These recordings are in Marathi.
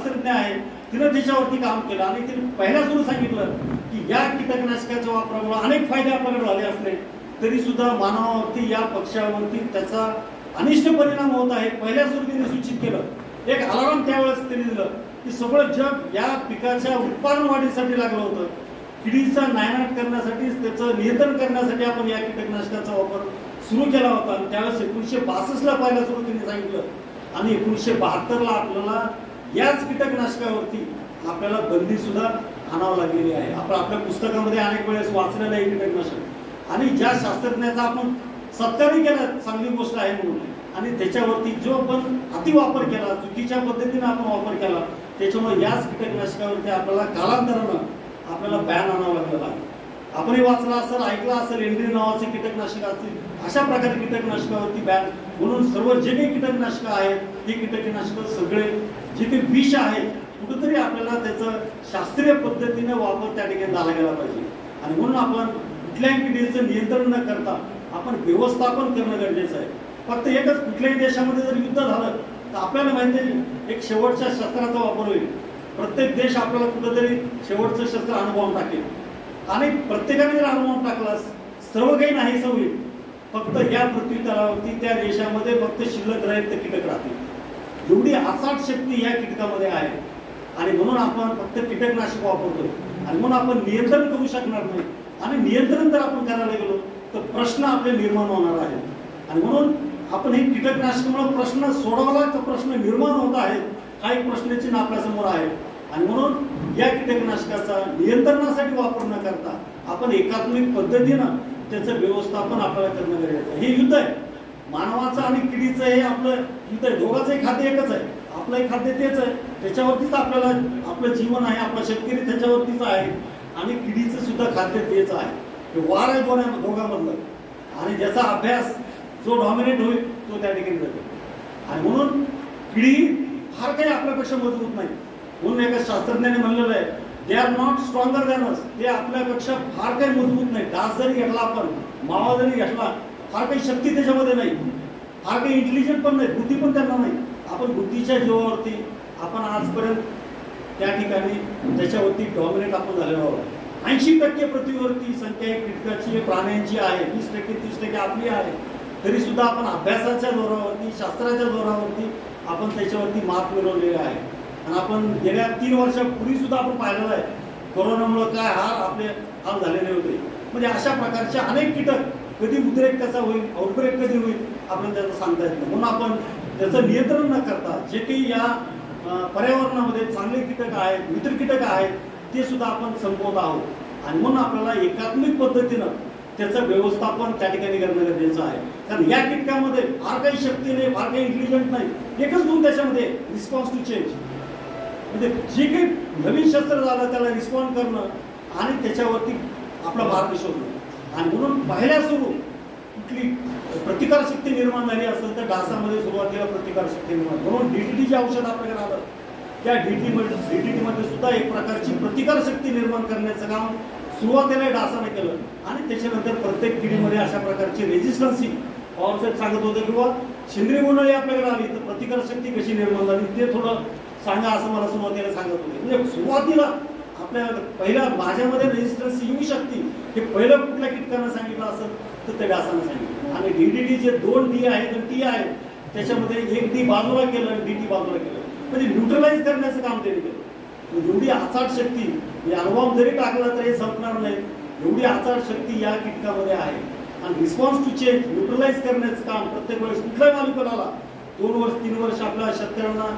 शास्त्रज्ञ आहे तिनं त्याच्यावरती काम केलं आणि तिने पहिला सुरू सांगितलं की या कीटकनाशकाच्या वापरामुळे अनेक फायदे आपल्याकडे झाले असले तरी सुद्धा मानवावरती या पक्ष्यावरती त्याचा अनिष्ट परिणाम होत आहे. पहिल्या सुरू तिने सूचित केलं. एक अलार्म त्यावेळेस त्यांनी दिलं की सगळं जग या पिकाच्या उत्पादन वाढीसाठी लागलं होतं. किडीचा नायनाट करण्यासाठी त्याचं नियंत्रण करण्यासाठी आपण या कीटकनाशकाचा वापर सुरू केला होता. त्यावेळेस 1962ला पहिला सुरू त्यांनी सांगितलं आणि 1972ला आपल्याला याच कीटकनाशकावरती आपल्याला बंदी सुद्धा आणावं लागलेली आहे. आपण आपल्या पुस्तकामध्ये अनेक वेळेस वाचलेलं आहे कीटकनाशक आणि ज्या शास्त्रज्ञाचा आपण सत्कारही केला चांगली गोष्ट आहे म्हणून आणि त्याच्यावरती जो आपण अतिवापर केला चुकीच्या पद्धतीने आपण वापर केला त्याच्यामुळे याच कीटकनाशकावरती आपल्याला कालांतरानं आपल्याला बॅन आणावं लागलेला आहे. आपणही वाचला असेल ऐकला असेल एंड्री नावाचे कीटकनाशक असतील अशा प्रकारे कीटकनाशकावरती बॅन म्हणून सर्व जे काही कीटकनाशकं आहेत ही कीटकनाशकं सगळे जे काही विष आहे कुठंतरी आपल्याला त्याचं शास्त्रीय पद्धतीने वापर त्या ठिकाणी झाला गेला पाहिजे आणि म्हणून आपण कुठल्याही किडीचं नियंत्रण न करता आपण व्यवस्थापन करणं गरजेचं आहे. फक्त एकच कुठल्याही देशामध्ये जर युद्ध झालं तर आपल्याला माहिती आहे एक शेवटच्या शस्त्राचा वापर होईल. प्रत्येक देश आपल्याला कुठंतरी शेवटचं शस्त्र अनुभवून टाकेल आणि प्रत्येकाने जर अनुभवून टाकला सर्व काही नाहीसं होईल. फक्त या पृथ्वी तलावरती त्या देशामध्ये फक्त शिल्लक राहील तर कीटक राहतील. एवढी असाट शक्ती या कीटकामध्ये आहे आणि म्हणून आपण फक्त कीटकनाशक वापरतो आणि म्हणून आपण नियंत्रण करू शकणार नाही आणि नियंत्रण जर आपण करायला गेलो तर प्रश्न आपले निर्माण होणार आहेत आणि म्हणून आपण हे कीटकनाशकामुळे प्रश्न सोडवला तर प्रश्न निर्माण होत आहेत हा एक प्रश्नाची आपल्यासमोर आहे आणि म्हणून या कीटकनाशकाचा नियंत्रणासाठी वापर न करता आपण एकात्मिक पद्धतीनं त्याचं व्यवस्थापन आपल्याला करणं गरजेचं आहे. हे युद्ध आहे मानवाचं आणि किडीचं हे आपलं युद्ध आहे. दोघांचंही खाद्य एकच आहे आपलंही खाद्य तेच आहे त्याच्यावरतीच आपल्याला आपलं जीवन आहे आपला शेतकरी त्याच्यावरतीच आहे आणि किडीचं सुद्धा खाद्य तेच आहे. हे वार आहे दोघांमधलं आणि ज्याचा अभ्यास जो डॉमिनेट होईल तो त्या ठिकाणी जातो आणि म्हणून किडी फार काही आपल्यापेक्षा मजबूत नाही. म्हणून एका शास्त्रज्ञाने म्हणलेलं आहे they are not stronger than us. ते आपल्यापेक्षा फार काही मजबूत नाही. डास जरी घेतला आपण मावा जरी घेतला फार काही शक्ती त्याच्यामध्ये नाही फार काही इंटेलिजंट पण नाही बुद्धी पण त्यांना नाही. आपण बुद्धीच्या जीवावरती आपण आजपर्यंत त्या ठिकाणी त्याच्यावरती डॉमिनेट आपण झालेलो आहोत. 80% पृथ्वीवरती संख्या कीटकाची प्राण्यांची आहे 20% 30% आपली आहे तरी सुद्धा आपण अभ्यासाच्या जोरावरती शास्त्राच्या जोरावरती आपण त्याच्यावरती मात मिळवलेली आहे आणि आपण गेल्या 3 वर्षापूर्वी सुद्धा आपण पाहिलेलं आहे कोरोनामुळे काय आपले हाल झालेले होते. म्हणजे अशा प्रकारचे अनेक कीटक कधी उद्रेक कसा होईल आउटब्रेक कधी होईल आपल्याला त्याचं सांगता येत नाही. म्हणून आपण त्याचं नियंत्रण न करता जे काही या पर्यावरणामध्ये चांगले कीटक आहेत मित्र कीटक आहेत ते सुद्धा आपण संपवत आहोत आणि म्हणून आपल्याला एकात्मिक पद्धतीनं त्याचं व्यवस्थापन त्या ठिकाणी करणं गरजेचं आहे. कारण या कीटकामध्ये फार काही शक्ती नाही फार काही इंटेलिजंट नाही. एकच गुण त्याच्यामध्ये रिस्पॉन्स टू चेंज म्हणजे जे काही नवीन शस्त्र झालं त्याला रिस्पॉन्ड करणं आणि त्याच्यावरती आपला मार्ग शोधणं आणि म्हणून पहिल्या सुरू कुठली प्रतिकारशक्ती निर्माण झाली असेल तर डासामध्ये सुरुवातीला प्रतिकारशक्ती निर्माण म्हणून DDT जे औषध आपल्याकडे आलं त्या DDT मध्ये सुद्धा एक प्रकारची प्रतिकारशक्ती निर्माण करण्याचं काम सुरुवातीला डासाने केलं आणि त्याच्यानंतर प्रत्येक किडीमध्ये अशा प्रकारची रेजिस्टन्सी औषध सांगत होतं किंवा शिंद्री उन्हाळी आपल्याकडे आली तर प्रतिकारशक्ती कशी निर्माण झाली ते थोडं सांगा असं मला सुरुवातीला सांगत होते. म्हणजे सुरुवातीला आपल्या पहिल्या माझ्यामध्ये रेजिस्टन्स येऊ शकते हे पहिलं कुठल्या कीटकांना सांगितलं असेल तर ते डासानं सांगितलं आणि DDT जे 2 D आहेत आणि T आहेत त्याच्यामध्ये एक D बाजूला केलं आणि DT बाजूला केलं म्हणजे न्यूट्रलाइज करण्याचं काम त्यांनी केलं. एवढी अचाट शक्ती अणुबॉम्ब जरी टाकला तरी संपणार नाही एवढी अचाट शक्ती या कीटकामध्ये आहे आणि रिस्पॉन्स टू चेंज न्यूट्रलाइज करण्याचं काम प्रत्येक वेळेस कुठल्याही मालिकाला 2 वर्ष 3 वर्ष आपल्या शेतकऱ्यांना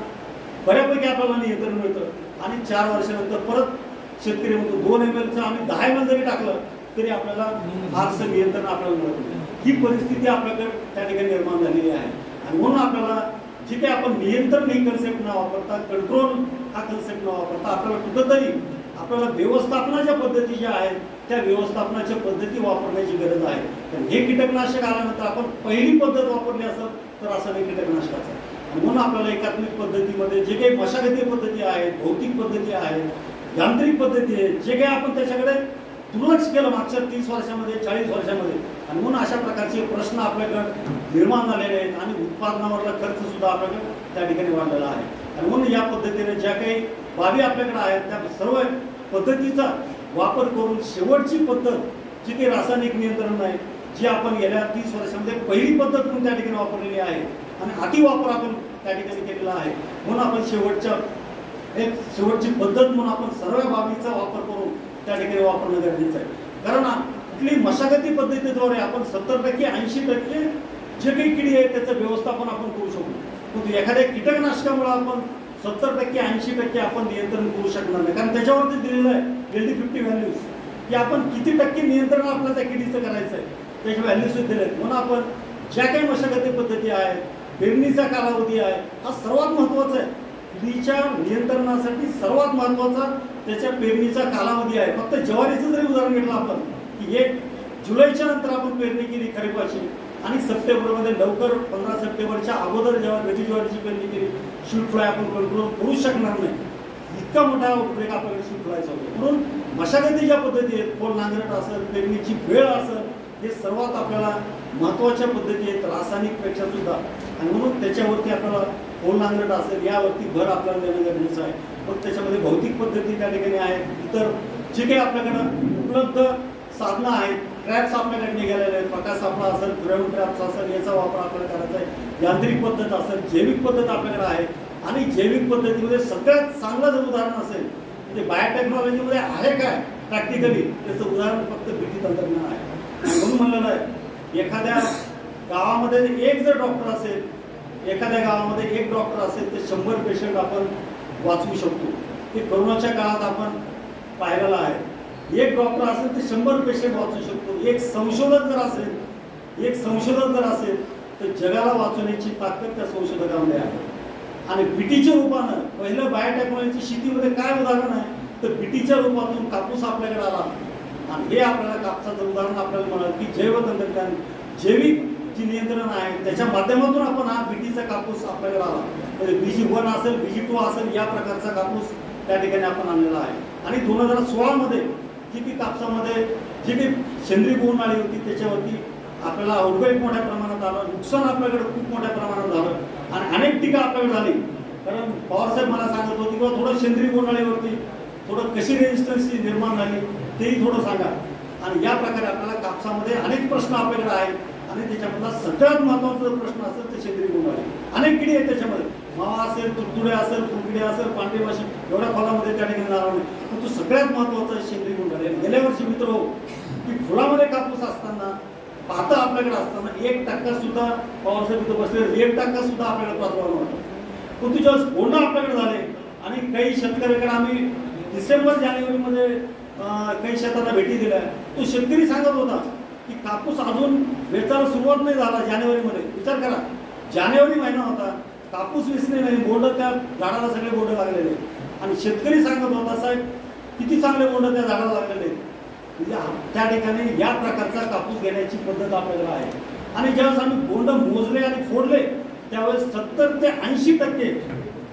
बऱ्यापैकी आपल्याला नियंत्रण मिळतं आणि 4 वर्षानंतर परत शेतकरी म्हणतो 2 ml आम्ही 10 ml जरी टाकलं तरी आपल्याला फारसं नियंत्रण आपल्याला मिळत नाही. ही परिस्थिती आपल्याकडे त्या ठिकाणी निर्माण झालेली आहे आणि म्हणून आपल्याला जे काही आपण नियंत्रण ही कन्सेप्ट न वापरता कंट्रोल हा कन्सेप्ट न वापरता आपल्याला कुठंतरी आपल्याला व्यवस्थापनाच्या पद्धती ज्या आहेत त्या व्यवस्थापनाच्या पद्धती वापरण्याची गरज आहे. तर हे कीटकनाशक आल्यानंतर आपण पहिली पद्धत वापरली असेल तर असं नाही कीटकनाशकाचं आणि म्हणून आपल्याला एकात्मिक पद्धतीमध्ये जे काही मशागती पद्धती आहेत भौतिक पद्धती आहेत यांत्रिक पद्धती आहेत जे काही आपण त्याच्याकडे दुर्लक्ष केलं मागच्या 30 वर्षामध्ये 40 वर्षामध्ये आणि म्हणून अशा प्रकारचे प्रश्न आपल्याकडे निर्माण झालेले आहेत आणि उत्पादनावरला खर्च सुद्धा आपल्याकडे त्या ठिकाणी वाढलेला आहे. आणि म्हणून या पद्धतीने ज्या काही बाबी आपल्याकडे आहेत त्या सर्व पद्धतीचा वापर करून शेवटची पद्धत जी काही रासायनिक नियंत्रण आहे, जी आपण गेल्या 30 वर्षामध्ये पहिली पद्धत म्हणून त्या ठिकाणी वापरलेली आहे आणि अतिवापर आपण त्या ठिकाणी केलेला आहे. म्हणून आपण शेवटची पद्धत म्हणून आपण सर्व बाबीचा वापर करून त्या ठिकाणी वापरणं गरजेचं आहे. कारण कुठली मशागती पद्धतीद्वारे आपण 70% 80% जे काही किडी आहे त्याचं व्यवस्थापन आपण करू शकतो. पण एखाद्या कीटकनाशकामुळे आपण 70% 80% आपण नियंत्रण करू शकणार नाही. कारण त्याच्यावरती दिलेलं आहे LD50 व्हॅल्यूज की आपण किती टक्के नियंत्रण आपल्याला त्या किडीचं करायचं आहे, त्याचे व्हॅल्यूज दिले आहेत. म्हणून आपण ज्या काही मशागती पद्धती आहेत, पेरणीचा कालावधी आहे, हा सर्वात महत्त्वाचा आहे. किडीच्या नियंत्रणासाठी सर्वात महत्त्वाचा त्याच्या पेरणीचा कालावधी आहे. फक्त ज्वारीचं जरी उदाहरण घेतलं आपण की 1 जुलैच्या नंतर आपण पेरणी केली खरीपाची आणि सप्टेंबरमध्ये लवकर 15 सप्टेंबरच्या अगोदर जेव्हा गजी ज्वारीची पेरणी केली, शूट फ्लाय आपण कंट्रोल करू शकणार नाही. इतका मोठा उद्रेक आपल्याकडे शूट फ्लायचा होतो. म्हणून मशागती ज्या पद्धती आहेत, खोल नांगरट असेल, पेरणीची वेळ असेल, हे सर्वात आपल्याला महत्त्वाच्या पद्धती आहेत रासायनिकपेक्षा सुद्धा. आणि म्हणून त्याच्यावरती आपल्याला खोल नांगरट असेल यावरती भर आपल्याला देणं गरजेचं आहे. मग त्याच्यामध्ये भौतिक पद्धती त्या ठिकाणी आहेत, इतर जे काही आपल्याकडं उपलब्ध साधनं आहेत, ट्रॅप्स आपल्याकडे निघालेले आहेत, प्रकाश सापळा असेल, ग्राउंड ट्रॅप्स असेल, याचा वापर आपल्याला करायचा आहे. यांत्रिक पद्धत असेल, जैविक पद्धत आपल्याकडे आहे. आणि जैविक पद्धतीमध्ये सगळ्यात चांगलं जर उदाहरण असेल म्हणजे बायोटेक्नॉलॉजीमध्ये आहे काय प्रॅक्टिकली, त्याचं उदाहरण फक्त बीटी तंत्रज्ञान आहे. म्हणून म्हणलेलं आहे एखाद्या गावामध्ये एक जर डॉक्टर असेल, एखाद्या गावामध्ये एक डॉक्टर असेल तर 100 पेशंट आपण वाचवू शकतो. हे कोरोनाच्या काळात आपण पाहिलेलं आहे. एक डॉक्टर असेल तर 100 पेशंट वाचू शकतो. एक संशोधक जर असेल तर जगाला वाचवण्याची ताकद त्या संशोधकामध्ये आहे. आणि बीटीच्या रूपानं पहिलं बायोटेक्नॉलॉजी शेतीमध्ये काय उदाहरण आहे तर बीटीच्या रूपातून कापूस आपल्याकडे आला. आणि हे आपल्याला कापसाचं उदाहरण आपल्याला म्हणाल की जैव तंत्रज्ञान, जैविक जी नियंत्रण आहे त्याच्या माध्यमातून आपण हा बीटीचा कापूस आपल्याकडे आला. म्हणजे BG1 असेल, BG2 असेल, या प्रकारचा कापूस त्या ठिकाणी आपण आणलेला आहे. आणि 2016 मध्ये जी की कापसामध्ये जी काही सेंद्रिय बोंडअळी होती त्याच्यावरती आपल्याला आउटब्रेक मोठ्या प्रमाणात आलं, नुकसान आपल्याकडे खूप मोठ्या प्रमाणात झालं आणि अनेक टीका आपल्याकडे झाली. कारण पवारसाहेब मला सांगत होते किंवा थोडं सेंद्रिय बोंडअळीवरती थोडं कशी रेजिस्टन्स निर्माण झाली तेही थोडं सांगा. आणि या प्रकारे आपल्याला कापसामध्ये अनेक प्रश्न आपल्याकडे आहेत आणि त्याच्यामधला सगळ्यात महत्त्वाचा प्रश्न असेल ते सेंद्रिय बोंडअळी. अनेक किडी आहेत त्याच्यामध्ये, मावा असेल, तुडतुडे असेल, फुलकिडे असेल, पांढरी माशी, एवढ्या खोलामध्ये त्या ठिकाणी जाणार नाही. पण तो सगळ्यात महत्त्वाचा सेंद्रिय बोंडअळी. गेल्या वर्षी मित्र हो की फुलामध्ये कापूस असताना पाहता आपल्याकडे असताना 1% सुद्धा पवारसाहेब इथं बसले 1% सुद्धा आपल्याकडे प्रादुर्भाव नव्हता. पण तुझ्या बोंड आपल्याकडे झाले आणि काही शेतकऱ्याकडे आम्ही डिसेंबर जानेवारीमध्ये काही शेतांना भेटी दिल्या. तो शेतकरी सांगत होता की कापूस अजून वेचायला सुरुवात नाही झाला जानेवारीमध्ये. विचार करा, जानेवारी महिना होता, कापूस वेचणे नाही, बोंड त्या झाडाला सगळे बोंड लागलेले. आणि शेतकरी सांगत होता साहेब किती चांगले बोंड त्या झाडाला लागलेले. म्हणजे त्या ठिकाणी या प्रकारचा कापूस घेण्याची पद्धत आपल्याकडे आहे. आणि ज्यावेळेस आम्ही बोंड मोजले आणि फोडले त्यावेळेस 70 ते 80%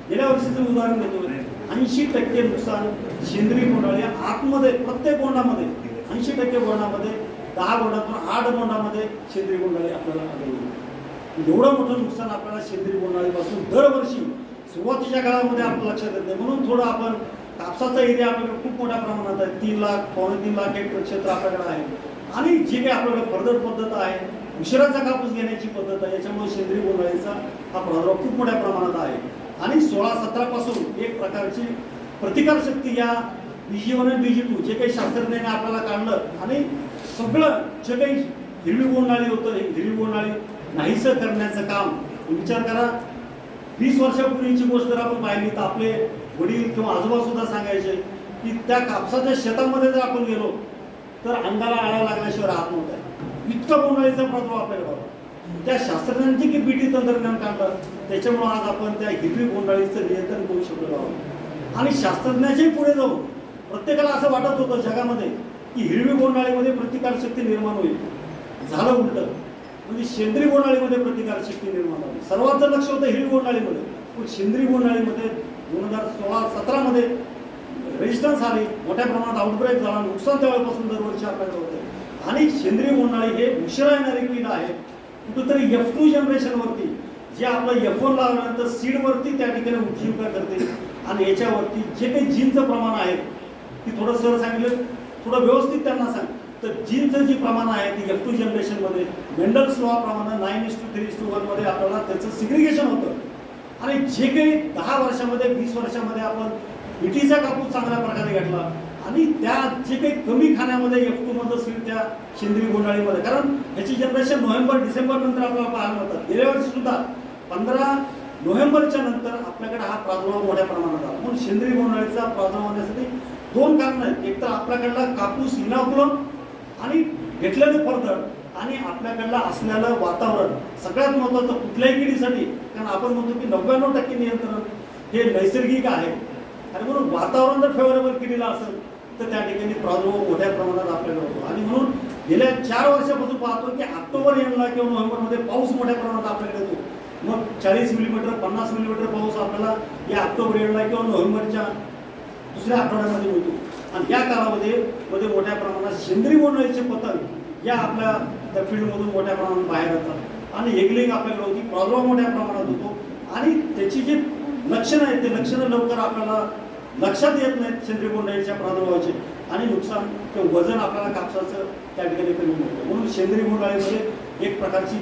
गेल्या वर्षीचं उदाहरण देतो, 80% नुकसान सेंद्रिय बोंडअळी आतमध्ये प्रत्येक बोंडामध्ये 80% बोंडामध्ये 10 बोंडातून 8 बोंडामध्ये सेंद्रिय बोंडअळी आपल्याला आढळली. एवढं मोठं नुकसान आपल्याला सेंद्रिय बोंडअळीपासून दरवर्षी सुरुवातीच्या काळामध्ये आपलं लक्षात येते. म्हणून थोडं आपण कापसाचा एरिया आपल्याकडे खूप मोठ्या प्रमाणात आहे, 3 लाख 3.5 लाख हेक्टर क्षेत्र आपल्याकडे आहे. आणि जी काही आपल्याकडे पद्धत पद्धत आहे, उशिराचा कापूस घेण्याची पद्धत आहे, याच्यामुळे सेंद्रिय बोंडअळीचा हा प्रादुर्भाव खूप मोठ्या प्रमाणात आहे. आणि 16-17 पासून एक प्रकारची प्रतिकारशक्ती या BG1 आणि BG2 जे काही शास्त्रज्ञांनी आपल्याला काढलं आणि सगळं जे काही हिरवी बोंडअळी होतं, हिरवी बोंडअळी नाहीसं करण्याचं काम. विचार करा, 20 वर्षापूर्वीची गोष्ट जर आपण पाहिली तर आपले वडील किंवा आजोबा सुद्धा सांगायचे की त्या कापसाच्या शेतामध्ये जर आपण गेलो तर अंगाला आळा लागल्याशिवाय राहत नव्हता. इतका बोंडअळीचा प्रादुर्भाव आपल्याकडे होता. त्या शास्त्रज्ञांची की बीटी तंत्रज्ञान काढलं त्याच्यामुळे आज आपण त्या हिरवी बोंडअळीचं नियंत्रण करू शकलो आहोत. आणि शास्त्रज्ञाच्याही पुढे जाऊन प्रत्येकाला असं वाटत होतं जगामध्ये की हिरवी बोंडअळीमध्ये प्रतिकारशक्ती निर्माण होईल. झालं उलटं, म्हणजे सेंद्रिय बोंडअळीमध्ये प्रतिकारशक्ती निर्माण झाली. सर्वांचं लक्ष होतं हिरवी बोंडअळीमध्ये, पण सेंद्रिय बोंडअळीमध्ये 2016-17 मध्ये रेजिस्टन्स आली, मोठ्या प्रमाणात आउटब्रेक झाला, नुकसान त्यावेळेपासून दरवर्षी आपल्याकडे होते. आणि सेंद्रिय बोंडअळी हे उशिरा येणारी कीड आहे. कुठेतरी F2 जनरेशनवरती जे आपलं F1 लावल्यानंतर सीडवरती त्या ठिकाणी उपजीविका करते आणि याच्यावरती जे काही जीनचं प्रमाण आहे ती थोडं सर सांगितलं, थोडं व्यवस्थित त्यांना सांग. तर जीनचं जे प्रमाण आहे ते F2 जनरेशनमध्ये मेंडल्स लॉ प्रमाणे 9:3:1 मध्ये आपल्याला त्याचं सिग्रिगेशन होतं आणि जे काही 10 वर्षामध्ये 20 वर्षामध्ये आपण बीटीचा कापूस चांगल्या प्रकारे घेतला आणि त्या जे काही कमी खाण्यामध्ये F2 मध्ये सीड त्या सेंद्रिय बोंडाळीमध्ये, कारण याची जनरेशन नोव्हेंबर-डिसेंबर नंतर आपल्याला पाहायला मिळतात. गेल्या वर्षी सुद्धा 15 नोव्हेंबरच्या नंतर आपल्याकडे हा प्रादुर्भाव मोठ्या प्रमाणात आला. म्हणून सेंद्रिय बोंडाळीचा प्रादुर्भाव होण्यासाठी 2 कारणं आहेत. एक तर आपल्याकडला कापूस इनॉक्युलम आणि घेतलेले फळझाड आणि आपल्याकडलं असलेलं वातावरण सगळ्यात महत्त्वाचं कुठल्याही किडीसाठी, कारण आपण म्हणतो की 99% नियंत्रण हे नैसर्गिक आहे आणि म्हणून वातावरण जर फेवरेबल किडीला असेल तर त्या ठिकाणी प्रादुर्भाव मोठ्या प्रमाणात आपल्याकडे होतो. आणि म्हणून गेल्या 4 वर्षापासून पाहतो की ऑक्टोबर एंडला किंवा नोव्हेंबरमध्ये पाऊस मोठ्या प्रमाणात आपल्याकडे येतो. मग 40 मिलीमीटर 50 मिलीमीटर पाऊस आपल्याला या ऑक्टोबर एंडला किंवा नोव्हेंबरच्या दुसऱ्या आठवड्यामध्ये मिळतो. आणि या कालावधीमध्ये मोठ्या प्रमाणात सेंद्रिय बोंडअळीचे पतंग या आपल्या त्या फील्डमधून मोठ्या प्रमाणात बाहेर येतात आणि एगलिंग आपल्याकडे होती, प्रादुर्भाव मोठ्या प्रमाणात होतो आणि त्याची जी लक्षणं आहेत ते लक्षणं लवकर आपल्याला लक्षात येत नाहीत सेंद्रिय बोंडअळीच्या प्रादुर्भावाचे आणि नुकसान किंवा वजन आपल्याला कापसाचं त्या ठिकाणी कमी होतं. म्हणून सेंद्रिय बोंडअळीमध्ये एक प्रकारची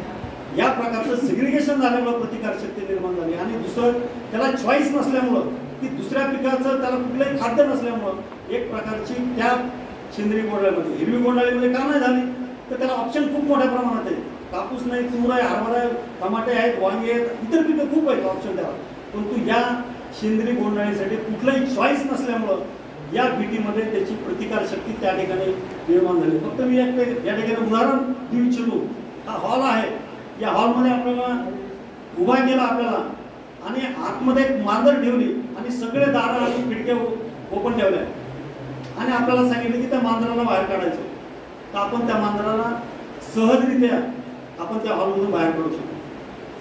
या प्रकारचं सिग्रिगेशन झाल्यामुळं प्रतिकारशक्ती निर्माण झाली आणि दुसरं त्याला चॉईस नसल्यामुळं की दुसऱ्या पिकाचं त्याला कुठलंही खाद्य नसल्यामुळं एक प्रकारची त्या सेंद्रिय बोंडअळीमध्ये, हिरवी बोंडअळीमध्ये का नाही झाली तर त्याला ऑप्शन खूप मोठ्या प्रमाणात आहे. कापूस नाही, तूर आहे, हरभरा आहे, टमाटे आहेत, वांगे आहेत, इतर पिकं खूप आहेत ऑप्शन द्यावा. परंतु या सेंद्रिय बोंडअळीसाठी कुठलाही चॉईस नसल्यामुळं या बीटीमध्ये त्याची प्रतिकारशक्ती त्या ठिकाणी निर्माण झाली. फक्त मी या ठिकाणी उदाहरण देऊ इच्छितो. हा हॉल आहे, या हॉलमध्ये आपल्याला उभा केला आपल्याला आणि आतमध्ये एक मांजर ठेवली आणि सगळे दारं आणि खिडक्या ओपन ठेवल्या आणि आपल्याला सांगितलं की त्या मांजराला बाहेर काढायचं. तर आपण त्या मांजराला सहजरित्या आपण त्या हॉलमधून बाहेर काढू शकतो.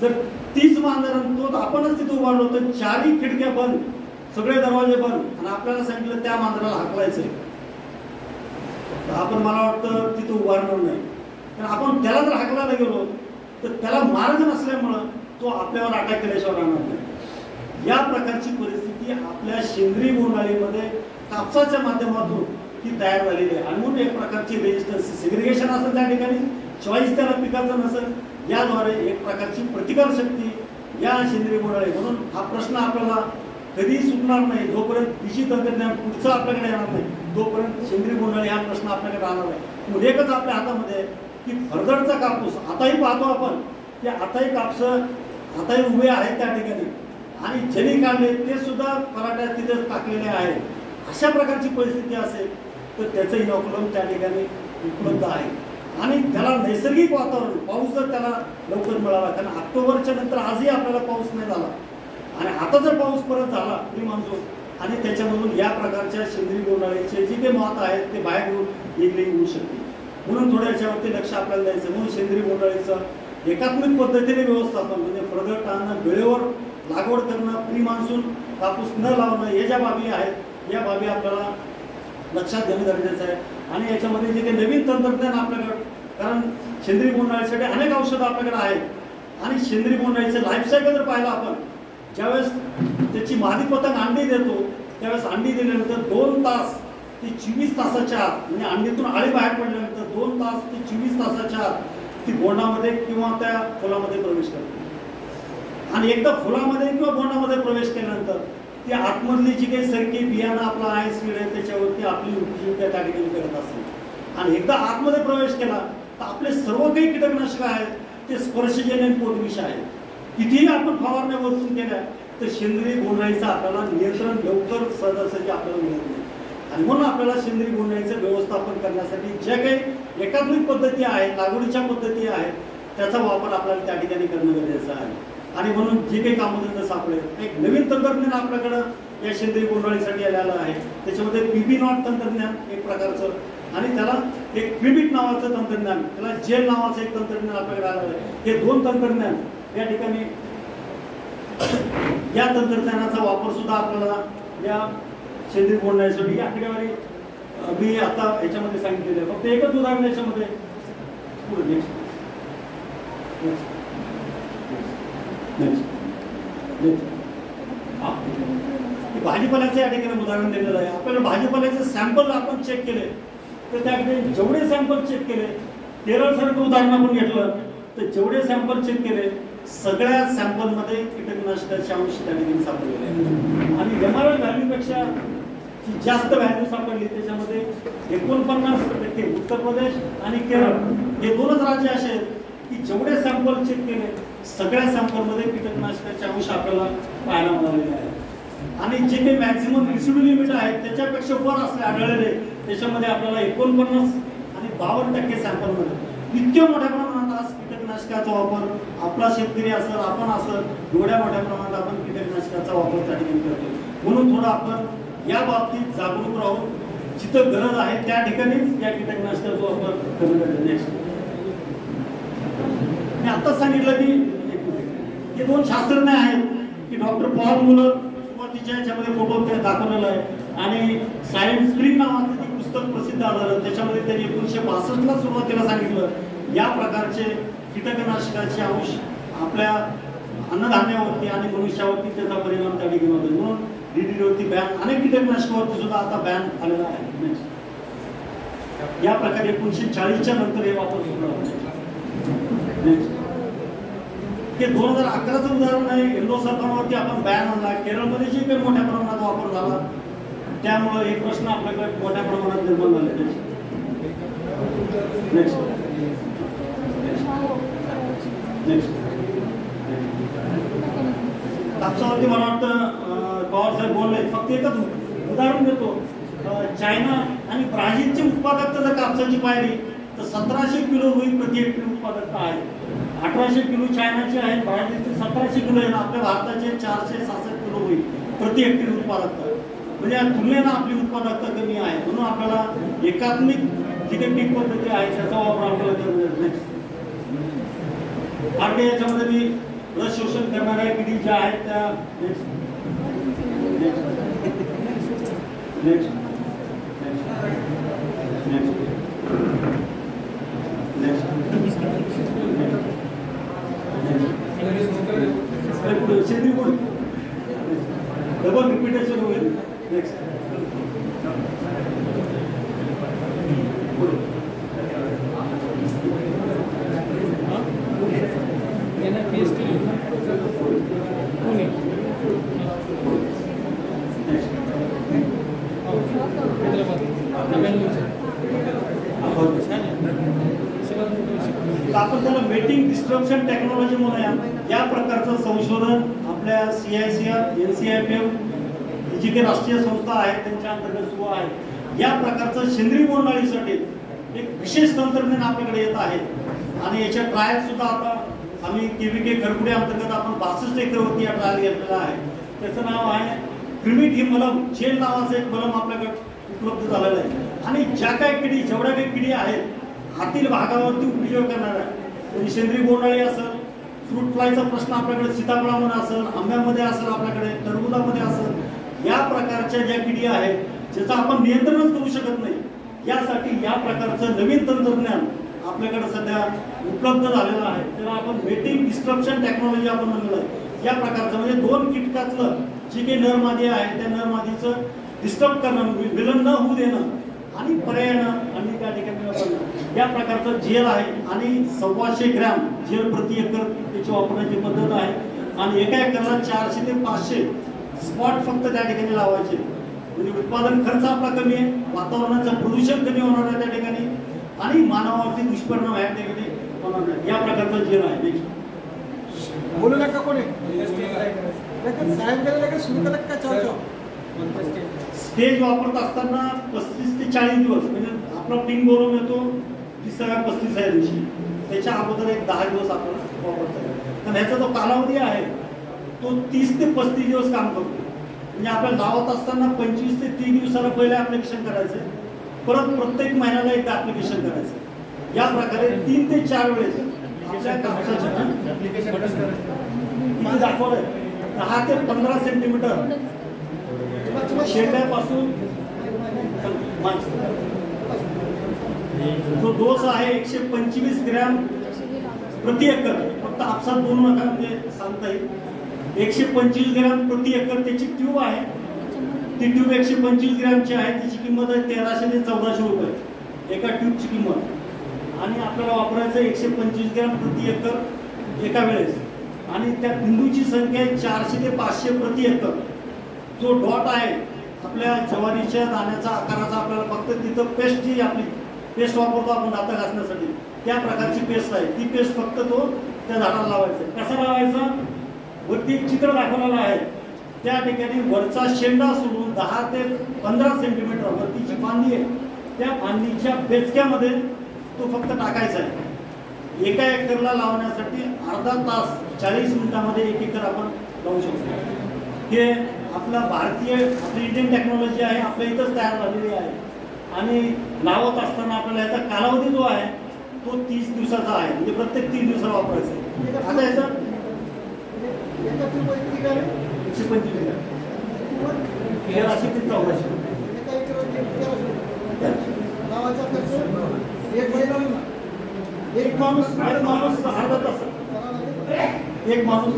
जर तीच मांजर तो आपणच तिथे उभारलो तर 4ही खिडक्या बंद, सगळे दरवाजे बंद आणि आपल्याला सांगितलं त्या मांजराला हाकलायचंय, तर आपण मला वाटतं तिथे उभारणार नाही. कारण आपण त्याला जर हाकलायला गेलो तर त्याला मार्ग नसल्यामुळं तो आपल्यावर अटॅक केल्याशिवाय राहणार नाही. या प्रकारची परिस्थिती आपल्या सेंद्रिय बोंडअळीमध्ये कापसाच्या माध्यमातून ही तयार झालेली आहे. आणि म्हणून एक प्रकारची रेजिस्टन्स सिग्रिगेशन असेल त्या ठिकाणी, चॉईस त्याला पिकाचं नसेल, याद्वारे एक प्रकारची प्रतिकारशक्ती या सेंद्रिय बोंडअळी. म्हणून हा प्रश्न आपल्याला कधी सुटणार नाही जोपर्यंत कृषी तंत्रज्ञान पुढचं आपल्याकडे येणार नाही, तोपर्यंत सेंद्रिय बोंडअळी हा प्रश्न आपल्याकडे राहणार नाही. म्हणून एकच आपल्या हातामध्ये आहे की फरदडचा कापूस आताही पाहतो आपण की आताही कापस आताही उभे आहेत त्या ठिकाणी आणि ज्यांनी काढले ते सुद्धा पराठ्यात तिथेच टाकलेले आहे. अशा प्रकारची परिस्थिती असेल तर त्याचं इनॉक्युलम त्या ठिकाणी उपलब्ध आहे आणि त्याला नैसर्गिक वातावरण, पाऊस जर त्याला लवकर मिळाला, कारण ऑक्टोबरच्या नंतर आजही आपल्याला पाऊस नाही झाला आणि आता जर पाऊस परत झाला प्री मान्सून आणि त्याच्यामधून या प्रकारच्या सेंद्रिय बोंडअळीचे जे काही मात आहेत ते बाहेर येऊन एगलिंग होऊ शकते. म्हणून थोड्या याच्यावरती लक्ष आपल्याला द्यायचं. म्हणून सेंद्रिय बोंडअळीचं एकात्मिक पद्धतीने व्यवस्थापन म्हणजे फळझाड टाळणं, वेळेवर लागवड करणं, प्री मान्सून कापूस न लावणं, हे ज्या बाबी आहेत या बाबी आपल्याला लक्षात घेणं गरजेचं आहे. आणि याच्यामध्ये जे काही नवीन तंत्रज्ञान आपल्याकडे, कारण सेंद्रिय बोंडअळीसाठी अनेक औषधं आपल्याकडे आहेत आणि सेंद्रिय बोंडअळीचं लाईफ सायकल जर पाहिलं आपण, ज्यावेळेस त्याची मादी पतंग अंडी देतो त्यावेळेस अंडी दिल्यानंतर 2 तास ते 24 तासाच्या आत, म्हणजे अंडीतून आळी बाहेर पडल्यानंतर 2 तास ते 24 तासाच्या आत ती बोंडामध्ये किंवा त्या फुलामध्ये प्रवेश करते. आणि एकदा फुलामध्ये किंवा बोंडामध्ये प्रवेश केल्यानंतर ती आतमधली जी काही सरकी बियाणं आपला आहे, सीड आहे, त्याच्यावरती आपली उपजीविका त्या ठिकाणी करत असते. आणि एकदा आतमध्ये प्रवेश केला तर आपले सर्व काही कीटकनाशक आहेत ते स्पर्शजन्य पोटविष आहेत. कितीही आपण फवारण्या वरतून केल्या तर सेंद्रिय बोंडअळीचं आपल्याला नियंत्रण लवकर सहजासहजी आपल्याला मिळत नाही. आणि म्हणून आपल्याला सेंद्रिय बोंडअळीचं व्यवस्थापन करण्यासाठी ज्या काही एकात्मिक पद्धती आहेत, लागवडीच्या पद्धती आहेत, त्याचा वापर आपल्याला त्या ठिकाणी करणं गरजेचं आहे. आणि म्हणून जे काही कामधंदे सापडले, एक नवीन तंत्रज्ञान आपल्याकडं या सेंद्रिय बोंडअळीसाठी आलेलं आहे. त्याच्यामध्ये पीबी नॉट तंत्रज्ञान एक प्रकारचं आणि त्याला एक क्विबिट नावाचं तंत्रज्ञान, त्याला जेल नावाचं एक तंत्रज्ञान आपल्याकडे आलेलं आहे. हे 2 तंत्रज्ञान या ठिकाणी, या तंत्रज्ञानाचा वापर सुद्धा आपल्याला या सेंद्रिय बोंडअळीसाठी या ठिकाणी मी आता याच्यामध्ये सांगितलेलं आहे. फक्त एकच उदाहरण याच्यामध्ये पुढे भाजीपाल्याचं या ठिकाणी उदाहरण दिलेलं आहे. आपल्याला भाजीपाल्याचे सॅम्पल आपण चेक केले तर त्या ठिकाणी जेवढे सॅम्पल चेक केले, केरळसारखं उदाहरण आपण घेतलं तर जेवढे सॅम्पल चेक केले सगळ्या सॅम्पलमध्ये कीटकनाशकाचे अंश त्या ठिकाणी सापडलेले आणि एमआरएल व्हॅल्यूपेक्षा जास्त व्हॅल्यू सापडली. त्याच्यामध्ये 49% उत्तर प्रदेश आणि केरळ हे दोनच राज्य असे आहेत की जेवढे सॅम्पल चेक केले सगळ्या सॅम्पलमध्ये कीटकनाशकाचे अंश आपल्याला पाहायला मिळालेले आहे. आणि जे काही मॅक्झिमम रेसिड्यू लिमिट आहे त्याच्यापेक्षा वर असले आढळलेले त्याच्यामध्ये आपल्याला 49 आणि 52% सॅम्पलमध्ये इतक्या मोठ्या प्रमाणात आज कीटकनाशकाचा वापर आपला शेतकरी असेल आपण असेल एवढ्या मोठ्या प्रमाणात आपण कीटकनाशकाचा वापर त्या ठिकाणी करतो. म्हणून थोडं आपण या बाबतीत जागरूक राहून जिथं गरज आहे त्या ठिकाणीच या कीटकनाशकाचा वापर करणं गरजेचं आहे. मी आत्ताच सांगितलं की हे दोन शास्त्रज्ञ आहेत की डॉक्टर पॉल मुलर सुरुवातीच्या याच्यामध्ये फोटो दाखवलेला आहे आणि सायन्स स्प्रिंग नावाचं जे पुस्तक प्रसिद्ध झालं त्याच्यामध्ये त्यांनी 1962ला सुरुवातीला सांगितलं या प्रकारचे कीटकनाशकाचे अंश आपल्या अन्नधान्यावरती आणि मनुष्यावरती त्याचा परिणाम त्या ठिकाणी होतो. म्हणून डीडीटीवरती बॅन, अनेक कीटकनाशकावरती सुद्धा आता बॅन आलेला आहे. या प्रकारे 1940च्या नंतर हे वापर सुरू झाला. हे 2011चं उदाहरण आहे. एन्डोसल्फानवरती आपण बॅन आणला. केरळमध्ये जे काही मोठ्या प्रमाणात वापर झाला त्यामुळे हे प्रश्न आपल्याकडे मोठ्या प्रमाणात निर्माण झाले. कापसावरती मला वाटतं पवार साहेब बोलले, फक्त एकच उदाहरण देतो. चायना आणि ब्राझीलची उत्पादकता जर कापसाची पाहिली तर 1700 किलो रुई प्रति हेक्टर उत्पादकता आहे. 1800 किलो चायनाची आहे, ब्राझीलची 1700 किलो आहे. आपल्या भारताचे 466 किलो रुई प्रति हेक्टर उत्पादकता. म्हणजे या तुलनेनं आपली उत्पादकता कमी आहे. म्हणून आपल्याला एकात्मिक जी काही पीक पद्धती आहे त्याचा वापर आपल्याला करण्यात नाही. आणि याच्यामध्ये मी रस शोषण करणाऱ्या किडी ज्या आहेत त्या डबल रिपीटेशन होईल. नेक्स्ट आपण त्याला मेटिंग डिस्ट्रप्शन टेक्नॉलॉजी म्हणूया. या प्रकारचं संशोधन आपल्या CICR, NCIPM जी काही राष्ट्रीय संस्था आहेत त्यांच्या अंतर्गत सुरू आहे. या प्रकारचं सेंद्रिय बोंडअळीसाठी एक विशेष तंत्रज्ञान आपल्याकडे येत आहे आणि याच्या ट्रायल सुद्धा आता आम्ही KVK खरपुडे अंतर्गत आपण 62 एकरवरती या ट्रायल घेतलेला आहे. त्याचं नाव आहे क्रिमिट ही मलम जेल नावाचं एक मलम आपल्याकडे उपलब्ध झालेलं आहे. आणि ज्या काही किडी जेवढ्या काही किडी आहेत हातील भागावरती उपयोग करणाऱ्या म्हणजे सेंद्रिय बोंडअळी असेल, फ्रूट फ्लायचा प्रश्न आपल्याकडे सीताफळामध्ये असेल, आंब्यामध्ये असेल, आपल्याकडे टरबुजामध्ये असेल, या प्रकारच्या ज्या किडी आहेत ज्याचं आपण नियंत्रणच करू शकत नाही यासाठी या प्रकारचं नवीन तंत्रज्ञान आपल्याकडे सध्या उपलब्ध झालेलं आहे. त्याला आपण मेटिंग डिस्ट्रप्शन टेक्नॉलॉजी आपण म्हणलेलं आहे. या प्रकारचं म्हणजे दोन कीटकातलं जी काही नरमादी आहे त्या नरमादीचं डिस्टर्ब करणं, विलंब न होऊ देणं आणि पर्यायानं आणि त्या ठिकाणी वापरणं या प्रकारचं जेल आहे. आणि 125 ग्रॅम जेल प्रति एकर त्याची वापरण्याची पद्धत आहे. आणि एका एकरला 400 ते 500 स्पॉट फक्त त्या ठिकाणी लावायचे. म्हणजे उत्पादन खर्च आपला कमी आहे, वातावरणाचं प्रदूषण कमी होणार आहे त्या ठिकाणी आणि मानवावरती दुष्परिणाम या ठिकाणी होणार नाही. या प्रकारचं जेल आहे. बोलू नका कोणी स्टेज वापरत असताना 35 ते 40 दिवस म्हणजे आपला पिंग बोलून येतो 30-35 दिवशी त्याच्या अगोदर एक 10 दिवस आपण वापरतो. तर ह्याचा जो कालावधी आहे तो 30 ते 35 दिवस काम करतो. म्हणजे आपल्याला लावत असताना 25 ते 30 दिवसाला पहिले ऍप्लिकेशन करायचं, परत प्रत्येक महिन्याला एकदा ऍप्लिकेशन करायचं. या प्रकारे 3 ते 4 वेळेस आपल्या कापसाच्या इथे दाखवलंय 10 ते 15 सेंटीमीटर शेंड्यापासून जो डोस आहे 125 ग्रॅम प्रति एकर. फक्त आपसात 2 नका म्हणजे सांगता येईल. 125 ग्रॅम प्रति एकर त्याची ट्यूब आहे. ती ट्यूब 125 ग्रॅमची आहे. त्याची किंमत आहे 1300 ते 1400 रुपये एका ट्यूबची किंमत. आणि आपल्याला वापरायचं 125 ग्रॅम प्रति एकर एका वेळेस. आणि त्या बिंदूची संख्या आहे 400 ते 500 प्रति एकर. जो डॉट आहे आपल्या ज्वारीच्या दाण्याचा आकाराचा, आपल्याला फक्त तिथं पेस्ट जी आपली पेस्ट वापरतो आपण दाता घासण्यासाठी, त्या प्रकारची पेस्ट आहे. ती पेस्ट फक्त तो त्या झाडाला लावायचं. कसा लावायचा? वरती एक चित्र दाखवलेलं आहे. त्या ठिकाणी वरचा शेंडा सोडून 10 ते 15 सेंटीमीटर वरती जी फांदी आहे त्या फांदीच्या बेचक्यामध्ये तो फक्त टाकायचा आहे. एका एकरला लावण्यासाठी अर्धा तास 40 मिनिटांमध्ये 1 एकर आपण लावू शकतो. हे आपला भारतीय आपली इंडियन टेक्नॉलॉजी आहे, आपल्या इथंच तयार झालेली आहे. आणि लावत असताना आपल्याला याचा कालावधी जो आहे तो 30 दिवसाचा आहे. म्हणजे प्रत्येक 30 दिवसाला वापरायचं आहे. आता याचा 125 एक माणूस अर्धा तास, एक माणूस